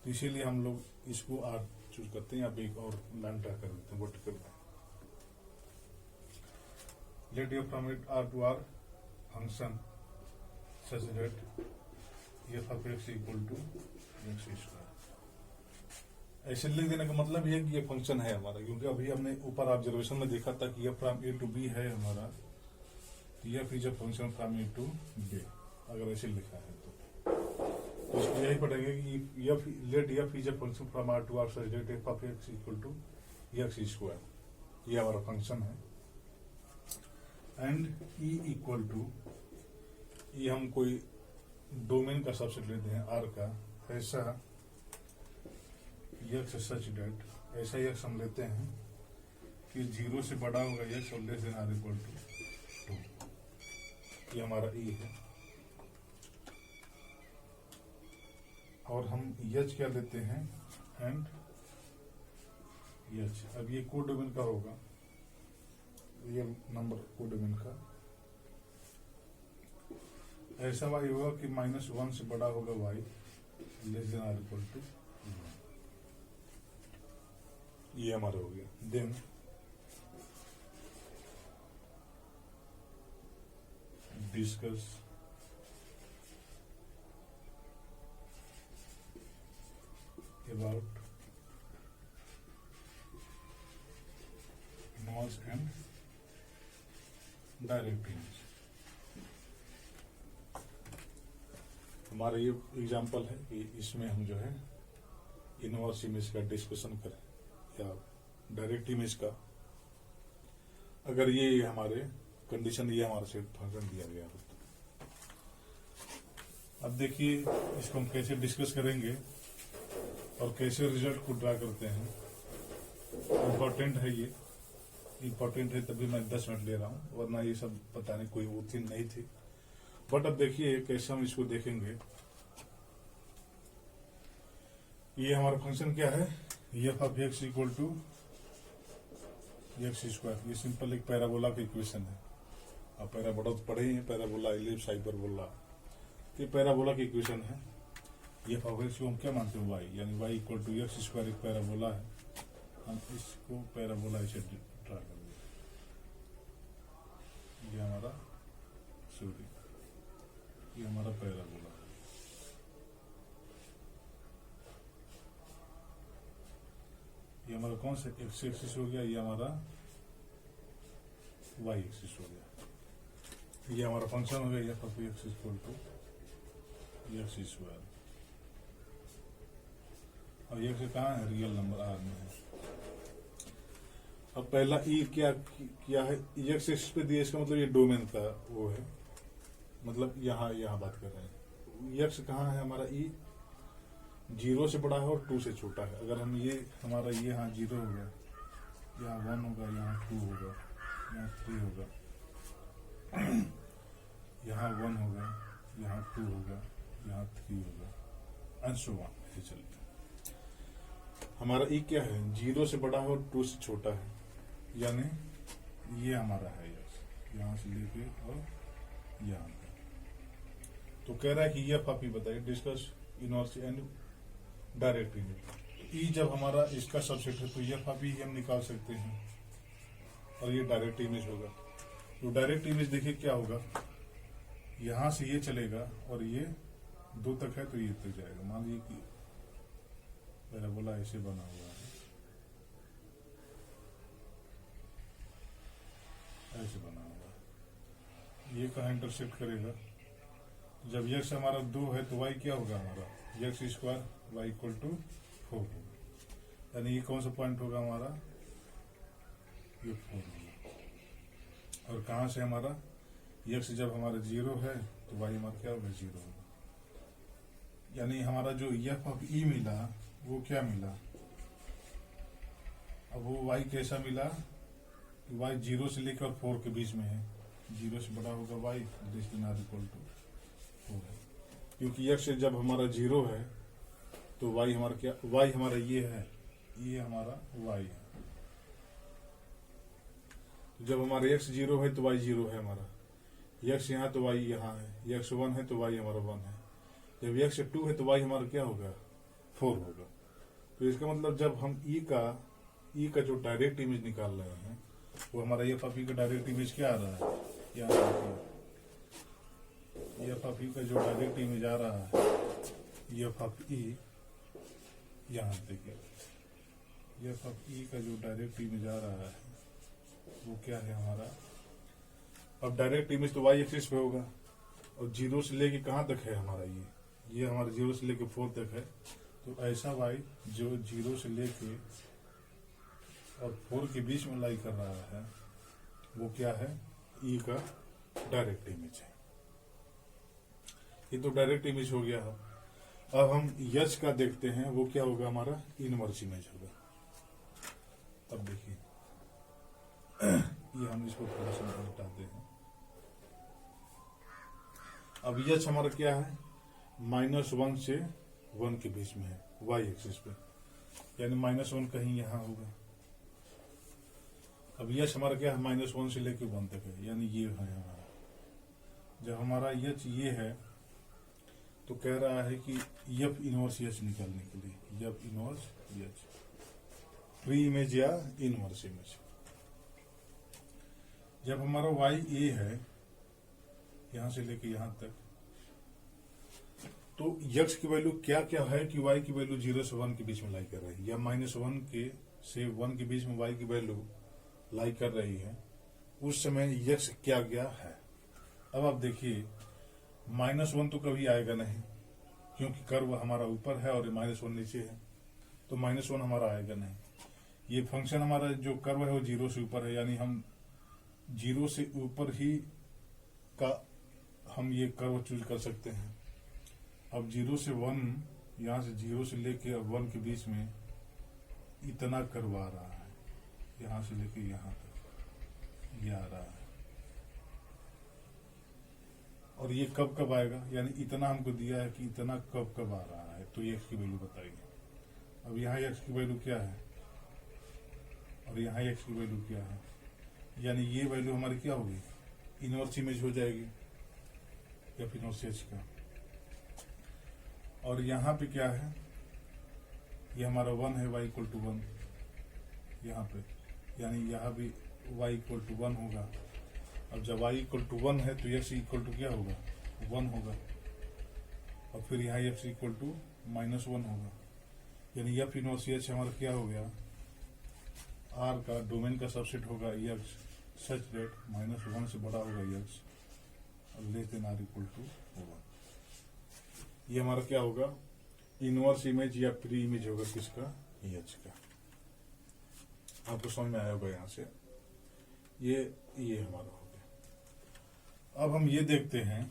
तो इसीलिए हम लोग इसको आर चूज करते हैं। आप एक और लाइन ट्राई कर देते हैं, वोट करते हैं। Let u from it R to R function such that f of x equal to x square. ऐसे लिख देने का मतलब ये है कि ये फंक्शन है हमारा, क्योंकि अभी हमने ऊपर ऑब्जर्वेशन में देखा था कि f from A to B है हमारा, f is a function from A to B. अगर ऐसे लिखा है तो इसको यही पढ़ेंगे कि f let f is a function from R to R such that f of x equal to x square. ये हमारा फंक्शन है। एंड ई इक्वल टू, ये हम कोई डोमेन का सबसेट लेते हैं आर का, ऐसा एक्स सच डेट, ऐसा एक्स हम लेते हैं कि 0 से बड़ा होगा एक्स और less than or equal to 2। ये हमारा ई है। और हम एच क्या लेते हैं, एंड एच। अब ये कोड डोमेन का होगा, रियल नंबर कोड डोमेन का। ऐसा वाई होगा कि -1 से बड़ा होगा y, less than or equal to, ये हमारा हो गया। Then discuss about inverse and direct image. हमारा ये एग्जांपल है कि इसमें हम जो है इनवर्स इमेज का डिस्कशन करें या डायरेक्ट इमेज का। अगर ये हमारे कंडीशन, ये हमारा सेट फंक्शन दिया गया हो। अब देखिए इसको हम कैसे डिस्कस करेंगे और कैसे रिजल्ट को ड्रा करते हैं। इम्पोर्टेंट है, ये इम्पोर्टेंट है, तभी मैं 10 मिनट ले रहा हूं, वरना ये सब बताने कोई वो थी नहीं थी। बट अब देखिए कैसे हम इसको देखेंगे। ये हमारा फंक्शन क्या है, f of x equal to x square, ये सिंपल एक पैराबोला का इक्वेशन है। आप पैराबोला तो पढ़े ही हैं, पैराबोला, इलिप्स, हाइपरबोला, ये पैराबोला की इक्वेशन है। ये एक्स को हम क्या मानते हैं, वाई, यानी y equal to x square एक पैराबोला है। हम इसको पैराबोला ऐसे ड्रा कर दिया, ये हमारा सॉरी, ये हमारा पैराबोला है। ये हमारा कौन सा एक्स एक्सिस हो गया, ये हमारा वाई एक्सिस हो गया। ये हमारा फंक्शन हो गया f of x equal to x square, और एक्स कहाँ है, रियल नंबर आर में है। अब पहला ई क्या है, एक्स एक्सिस पे दिया, इसका मतलब ये डोमेन का वो है, मतलब यहाँ बात कर रहे हैं। एक्स कहाँ है हमारा, ई 0 से बड़ा है और 2 से छोटा है। अगर हम ये हमारा ये यहाँ 0 होगा, यहाँ 1 होगा, यहाँ 2 होगा, यहाँ 3 होगा, यहाँ 1 होगा, यहाँ 2 होगा, यहाँ 3 होगा, एंड सो ऑन, ऐसे चलते हैं। हमारा ई क्या है, 0 से बड़ा है और 2 से छोटा है, यानी ये हमारा है एक्स, यहाँ से लेके और यहाँ पे। तो कह रहा है कि ये आप ही बताइए, discuss inverse and direct image. E जब हमारा इसका सबसेट है तो ये आप ही हम निकाल सकते हैं, और ये डायरेक्ट इमेज होगा। तो डायरेक्ट इमेज देखिए क्या होगा, यहां से ये चलेगा और ये 2 तक है तो ये तक जाएगा। मान लीजिए कि पैराबोला ऐसे बना हुआ है, ऐसे बना हुआ है, ये कहाँ इंटरसेक्ट करेगा, जब यक्स हमारा 2 है तो वाई क्या होगा हमारा, x square y equal to 4 होगा, यानी ये कौन सा पॉइंट होगा हमारा, ये 4 होगा। और कहाँ से हमारा यक्स जब हमारा 0 है तो वाई हमारा क्या होगा, 0 होगा। यानी हमारा जो एफ ऑफ ई मिला वो क्या मिला, अब वो वाई कैसा मिला, वाई 0 से लेकर 4 के बीच में है, 0 से बड़ा होगा y, this is not equal to 4 है, क्योंकि एक्स जब हमारा 0 है तो वाई हमारा क्या, वाई हमारा ये है, ये हमारा वाई है। तो जब हमारा एक्स 0 है तो वाई 0 है हमारा, एक्स यहाँ तो वाई यहाँ है, एक्स 1 है तो वाई हमारा 1 है, जब एक्स 2 है तो वाई हमारा क्या होगा, 4 होगा। तो इसका मतलब जब हम ई का जो डायरेक्ट इमेज निकाल रहे हैं वो हमारा एफ ऑफ ई का डायरेक्ट इमेज क्या आ रहा है, यहाँ एफ ऑफ ई का जो डायरेक्ट इमेज आ रहा है, एफ ऑफ ई, यहाँ देखिए एफ ऑफ ई का जो डायरेक्ट इमेज आ रहा है वो क्या है हमारा, अब डायरेक्ट इमेज तो वाई एक्सिस पे होगा, और 0 से लेके कहाँ तक है हमारा, ये हमारा 0 से लेके 4 तक है। तो ऐसा वाई जो 0 से लेके और 4 के बीच में लाई कर रहा है वो क्या है, ई का डायरेक्ट इमेज है। ये तो डायरेक्ट इमेज हो गया है। अब हम यच का देखते हैं, वो क्या होगा हमारा, इनवर्स इमेज होगा। अब देखिए ये हम इसको थोड़ा सा हटाते हैं। अब यच हमारा क्या है, -1 से 1 के बीच में है, वाई एक्सिस पे, यानी -1 कहीं यहाँ होगा। अब यच हमारा क्या है, -1 से लेके 1 तक है, यानी ये है हमारा। जब हमारा यच ये है तो कह रहा है कि एफ इनवर्स यच निकालने के लिए, एफ इनवर्स यच, प्री इमेज या इनवर्स इमेज। जब हमारा वाई ए है यहां से लेके यहां तक, तो यक्स की वैल्यू क्या क्या है कि वाई की वैल्यू 0 से 1 के बीच में लाई कर रही है, या -1 के से 1 के बीच में वाई की वैल्यू लाई कर रही है, उस समय यक्स क्या गया है। अब आप देखिए -1 तो कभी आएगा नहीं, क्योंकि कर्व हमारा ऊपर है और -1 नीचे है, तो -1 हमारा आएगा नहीं। ये फंक्शन हमारा जो कर्व है वो 0 से ऊपर है, यानी हम 0 से ऊपर ही का हम ये कर्व चूज कर सकते हैं। अब 0 से 1, यहाँ से 0 से लेके 1 के बीच में इतना कर्व आ रहा है, यहाँ से लेके यहाँ तक ये आ रहा है, और ये कब कब आएगा, यानी इतना हमको दिया है कि इतना कब कब आ रहा है, तो ये एक्स की वैल्यू बताइए। अब यहाँ एक्स की वैल्यू क्या है, और यहाँ एक्स की वैल्यू क्या है, यानी ये वैल्यू हमारी क्या होगी, इनवर्स इमेज हो जाएगी एफ इनवर्स एच का। और यहाँ पे क्या है, ये हमारा 1 है, y इक्वल टू 1 यहाँ पे, यानी यहाँ भी y इक्वल टू 1 होगा। अब जब y इक्वल टू 1 है तो x इक्वल टू क्या होगा, 1 होगा। और फिर यहाँ x इक्वल टू -1 होगा, यानी एफ इनवर्स एच हमारा क्या हो गया, R का डोमेन का सबसेट होगा x सच दैट -1 से बड़ा होगा x और less than R equal to 1। ये हमारा क्या होगा, इनवर्स इमेज या प्री इमेज होगा किसका, एच का। आपको समझ में आया होगा यहाँ से, ये हमारा हो गया। अब हम ये देखते हैं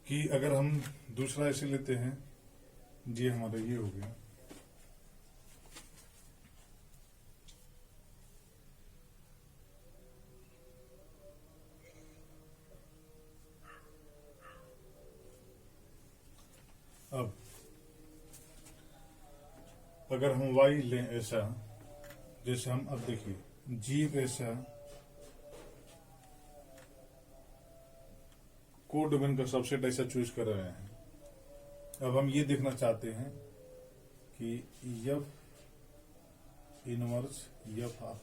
कि अगर हम दूसरा ऐसे लेते हैं, ये हमारा ये हो गया, अब अगर हम y लें ऐसा, जैसे हम अब देखिए जी ऐसा कोडोमेन का सबसेट ऐसा चूज कर रहे हैं। अब हम ये देखना चाहते हैं कि F inverse F of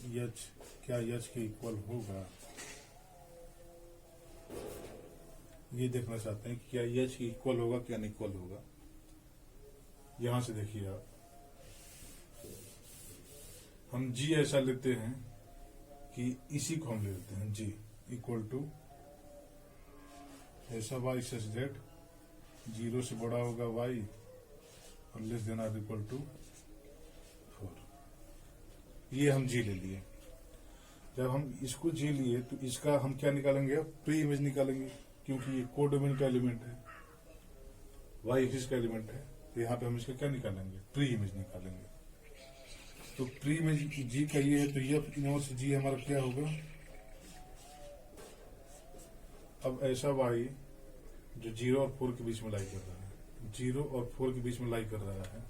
H क्या एच के इक्वल होगा, ये देखना चाहते हैं कि क्या एच के इक्वल होगा क्या अनइक्वल होगा। यहां से देखिए आप, हम जी ऐसा लेते हैं कि इसी को हम ले लेते हैं जी इक्वल टू ऐसा वाई सच दैट 0 से बड़ा होगा वाई और less than or equal to 4। ये हम जी ले लिए। जब हम इसको जी लिए तो इसका हम क्या निकालेंगे, प्री इमेज निकालेंगे, क्योंकि ये कोडोमेन का एलिमेंट है, वाई एक्सिस का एलिमेंट है। तो यहाँ पे हम इसका क्या निकालेंगे, प्री इमेज निकालेंगे। तो प्री इमेज जी का ये है, तो ये इनवर्स जी हमारा क्या होगा। अब ऐसा वाई जो 0 और 4 के बीच में लाई कर रहा है, 0 और 4 के बीच में लाई कर रहा है,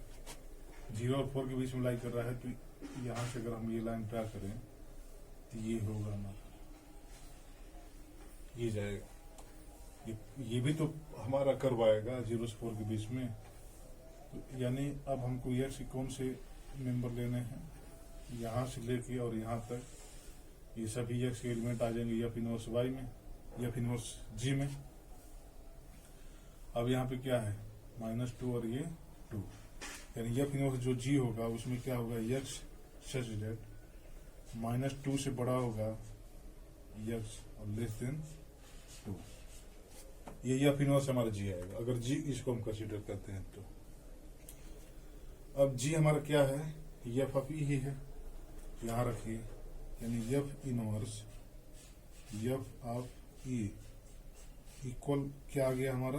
0 और 4 के बीच में लाई कर रहा है, तो यहां से अगर हम ये लाइन ड्रा करें तो ये होगा हमारा, ये जाएगा, ये भी तो हमारा करवाएगा 0 से 4 के बीच में। तो यानी अब हमको एक्स के कौन से मेंबर लेने हैं, यहां से लेके और यहां तक ये सभी एक्स के एलिमेंट आ जाएंगे एफ इनवर्स वाई में, एफ इनवर्स जी में। अब यहाँ पे क्या है, -2 और ये 2, यानी एफ इनवर्स जो जी होगा उसमें क्या होगा, एक्स सच दैट -2 से बड़ा होगा एक्स और लेस देन 2। ये एफ इनवर्स हमारा जी आएगा अगर जी इसको हम कंसीडर करते हैं तो। अब जी हमारा क्या है, एफ ऑफ ई ही है, यहां रखिए, यानी F inverse F of E equal क्या आ गया हमारा,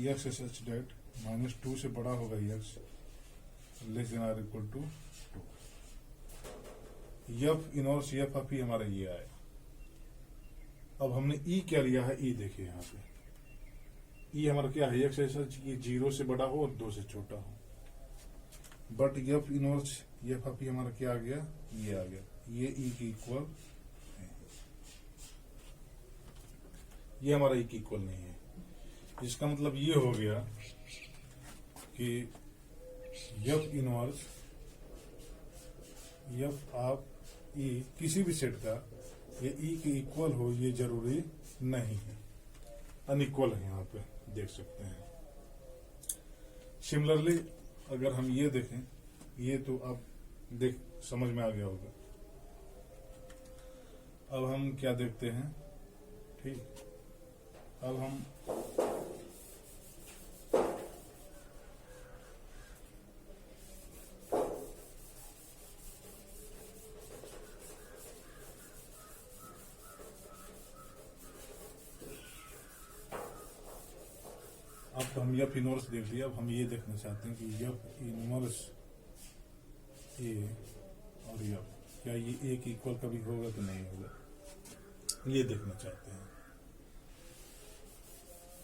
एक्स सच डेट -2 से बड़ा होगा X less than or equal to 2। F inverse F of E हमारा ये आया। अब हमने ई क्या लिया है, ई देखिए यहाँ पे ई हमारा क्या है, एक्स ऐसा 0 से बड़ा हो और 2 से छोटा हो, but F inverse F of E हमारा क्या आ गया, ये आ गया, ये ई की इक्वल है, ये हमारा ई की इक्वल नहीं है। इसका मतलब ये हो गया कि एफ इनवर्स एफ ऑफ ई किसी भी सेट का ये ई के इक्वल हो ये जरूरी नहीं है, अनइक्वल है, यहाँ पे देख सकते हैं। सिमिलरली अगर हम ये देखें, ये तो अब देख समझ में आ गया होगा। अब हम क्या देखते हैं, ठीक, अब हम तो हम एफ इनवर्स देख लिया। अब हम ये देखना चाहते हैं कि एफ इनवर्स ए और एफ क्या ये ए की इक्वल कभी होगा कि नहीं होगा, ये देखना चाहते हैं।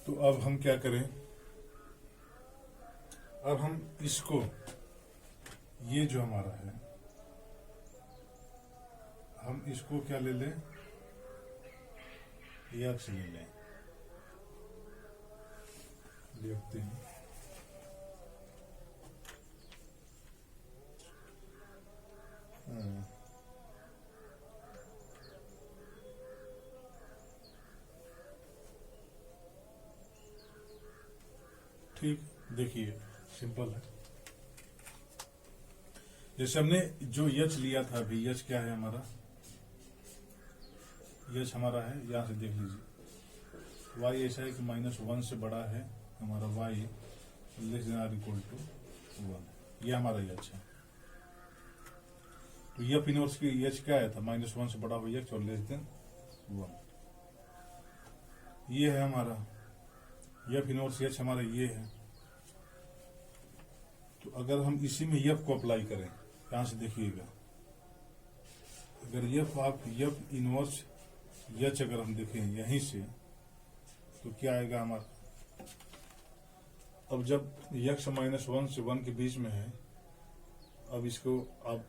तो अब हम क्या करें, अब हम इसको, ये जो हमारा है, हम इसको क्या ले लें, यक्स ले लें, देखते हैं। ठीक, देखिए सिंपल है। जैसे हमने जो यच लिया था अभी, यच क्या है हमारा, यच हमारा है, यहां से देख लीजिए y ऐसा है कि -1 से बड़ा है हमारा y less than or equal to 1, ये हमारा यच है। तो यफ इनवर्स की यच क्या आया था, -1 से बड़ा हो यच और लेस देन 1, ये है हमारा यफ इनवर्स यच, हमारा ये है। तो अगर हम इसी में यफ को अप्लाई करें, यहां से देखिएगा, अगर यफ इनवर्स यच अगर हम देखें यहीं से, तो क्या आएगा हमारा। अब जब यक्स -1 से 1 के बीच में है, अब इसको आप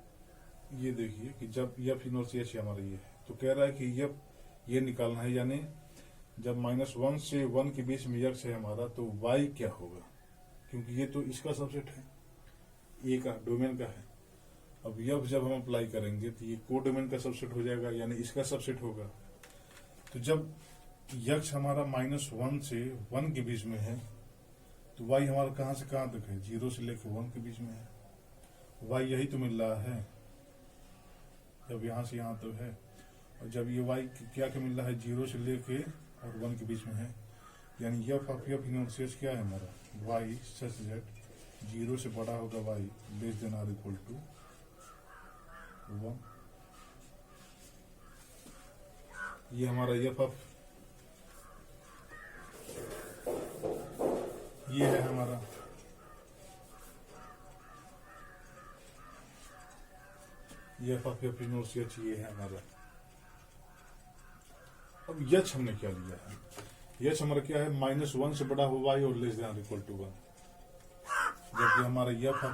ये देखिए कि जब यफ इनवर्स यच हमारा ये है, तो कह रहा है कि यफ ये निकालना है, यानी जब -1 से 1 के बीच में यक्स है हमारा, तो y क्या होगा, क्योंकि ये तो इसका सबसेट है, ए का डोमेन का है। अब यफ जब हम अप्लाई करेंगे तो ये को डोमेन का सबसेट हो जाएगा, यानी इसका सबसेट होगा। तो जब यक्स हमारा -1 से 1 के बीच में है, तो y हमारा कहां से कहां तक है, 0 से लेकर 1 के बीच में है। y यही तो मिल रहा है, जब यहां से यहां तो है, और जब ये y क्या क्या मिल रहा है, 0 से लेके और 1 के बीच में है, यानी यफ इनवर्स क्या है हमारा, y सच दैट 0 से बड़ा होगा y less than or equal to 1। ये हमारा यफ ये है हमारा यफ इनवर्स यच, ये है हमारा। अब यच हमने क्या लिया है, यच हमारा क्या है, -1 से बड़ा हो y और less than or equal to 1, जबकि हमारा यफ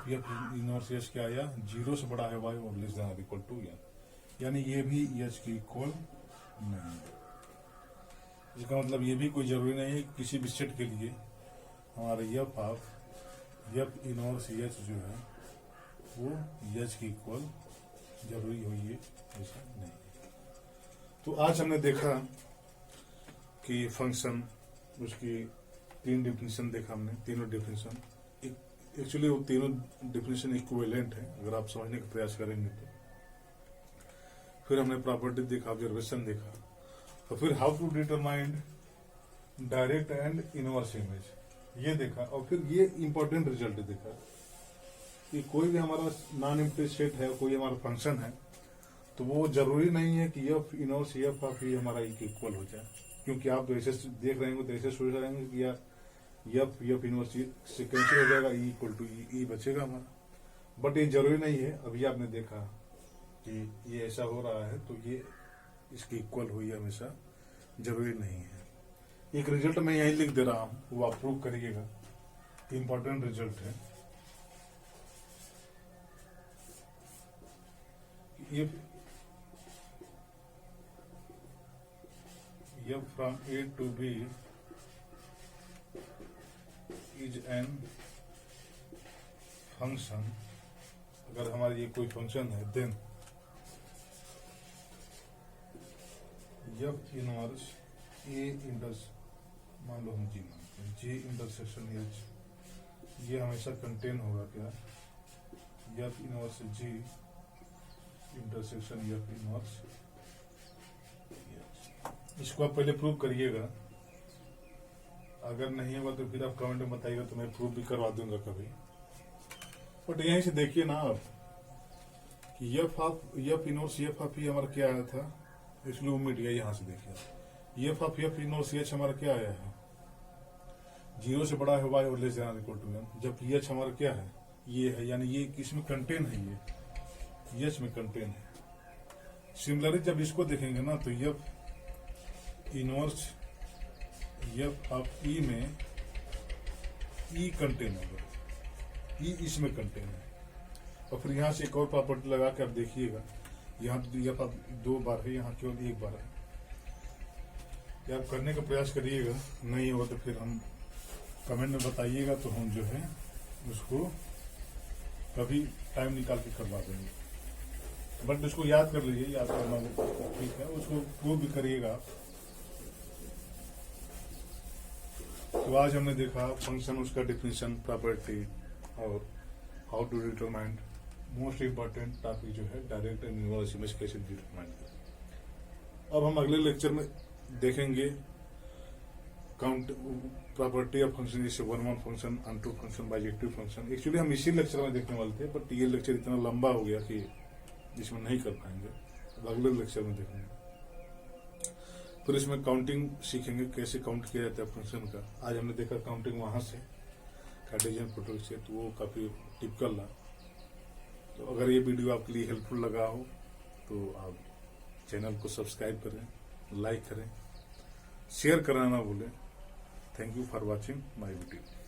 इनवर्स यच क्या आया, 0 से बड़ा है y और less than or equal to 1, यानी ये भी यच की इक्वल नहीं है। इसका मतलब ये भी कोई जरूरी नहीं है किसी भी सेट के लिए हमारा यफ इनवर्स यच जो है वो यच की इक्वल जरूरी हो, ये ऐसा नहीं। तो आज हमने देखा कि फंक्शन, उसकी 3 डेफिनेशन देखा हमने, तीनों डेफिनेशन एक्चुअली वो तीनों डेफिनेशन इक्विवेलेंट है अगर आप समझने का प्रयास करेंगे तो। फिर हमने प्रॉपर्टी देखा, ऑब्जर्वेशन देखा, और फिर how to determine direct and inverse image ये देखा, और फिर ये इंपॉर्टेंट रिजल्ट देखा कि कोई भी हमारा नॉन इम्प्लीसिट सेट है, कोई हमारा फंक्शन है, तो वो जरूरी नहीं है कि F inverse F of E हमारा ई के इक्वल हो जाए, क्योंकि आप तो ऐसे देख रहे होंगे तो ऐसे सोच रहे होंगे कि यार यफ इनवर्स से कैंसिल हो जाएगा, ई इक्वल टू ई बचेगा हमारा, बट ये जरूरी नहीं है। अभी आपने देखा कि ये ऐसा हो रहा है, तो ये इसके इक्वल हुई हमेशा जरूरी नहीं है। एक रिजल्ट मैं यही लिख दे रहा हूं, वो आप प्रूव करिएगा, इंपॉर्टेंट रिजल्ट है। F from A to B is an function, अगर हमारा ये कोई फंक्शन है, देन F इनवर्स A इंटर्स, मान लो हम जी मानते हैं, J इंटरसेक्शन H, ये हमेशा कंटेन होगा क्या, F inverse G intersection F inverse. इसको आप पहले प्रूव करिएगा, अगर नहीं होगा तो फिर आप कमेंट में बताइएगा, तो मैं प्रूव भी करवा दूंगा कभी। बट यहीं से देखिए ना आप कि F inverse F of E हमारा क्या आया था, इसलिए उम्मीद है, यहां से देखिए यफ इनवर्स एच हमारा क्या आया है, 0 से बड़ा है y और लेस देन इक्वल टू 1, जबकि एच हमारा क्या है, ये है, यानी ये किसमें कंटेन है, ये एच में कंटेन है। सिमिलरली जब इसको देखेंगे ना, तो यफ इनवर्स यफ ऑफ ई में ई कंटेन होगा, ये इसमें कंटेन है। और फिर यहाँ से एक और प्रॉपर्टी लगा के आप देखिएगा, यहाँ दो बार है, यहाँ केवल एक बार है। ये आप करने का प्रयास करिएगा, नहीं हो तो फिर हम कमेंट में बताइएगा, तो हम जो है उसको कभी टाइम निकाल के करवा देंगे। बट उसको याद कर लीजिए, याद करना ठीक है, उसको वो भी करिएगा। तो आज हमने देखा फंक्शन, उसका डिफिनेशन, प्रॉपर्टी और how to determine most important topic जो है डायरेक्ट एंड इनवर्स इमेज कैसे डिटरमाइन करें। अब हम अगले लेक्चर में देखेंगे काउंट प्रॉपर्टी ऑफ फंक्शन, जैसे 1-1 function, unto function, bijective function. Actually हम इसी लेक्चर में देखने वाले थे, बट ये लेक्चर इतना लंबा हो गया कि इसमें नहीं कर पाएंगे, तो अगले लेक्चर में देखेंगे। फिर इसमें काउंटिंग सीखेंगे, कैसे काउंट किया जाता है फंक्शन का। आज हमने देखा काउंटिंग वहां से कार्टेशियन प्रोडक्ट से, तो वो काफी टिपिकल रहा। तो अगर ये वीडियो आपके लिए हेल्पफुल लगा हो तो आप चैनल को सब्सक्राइब करें, लाइक करें, शेयर करना ना भूलें। Thank you for watching my video.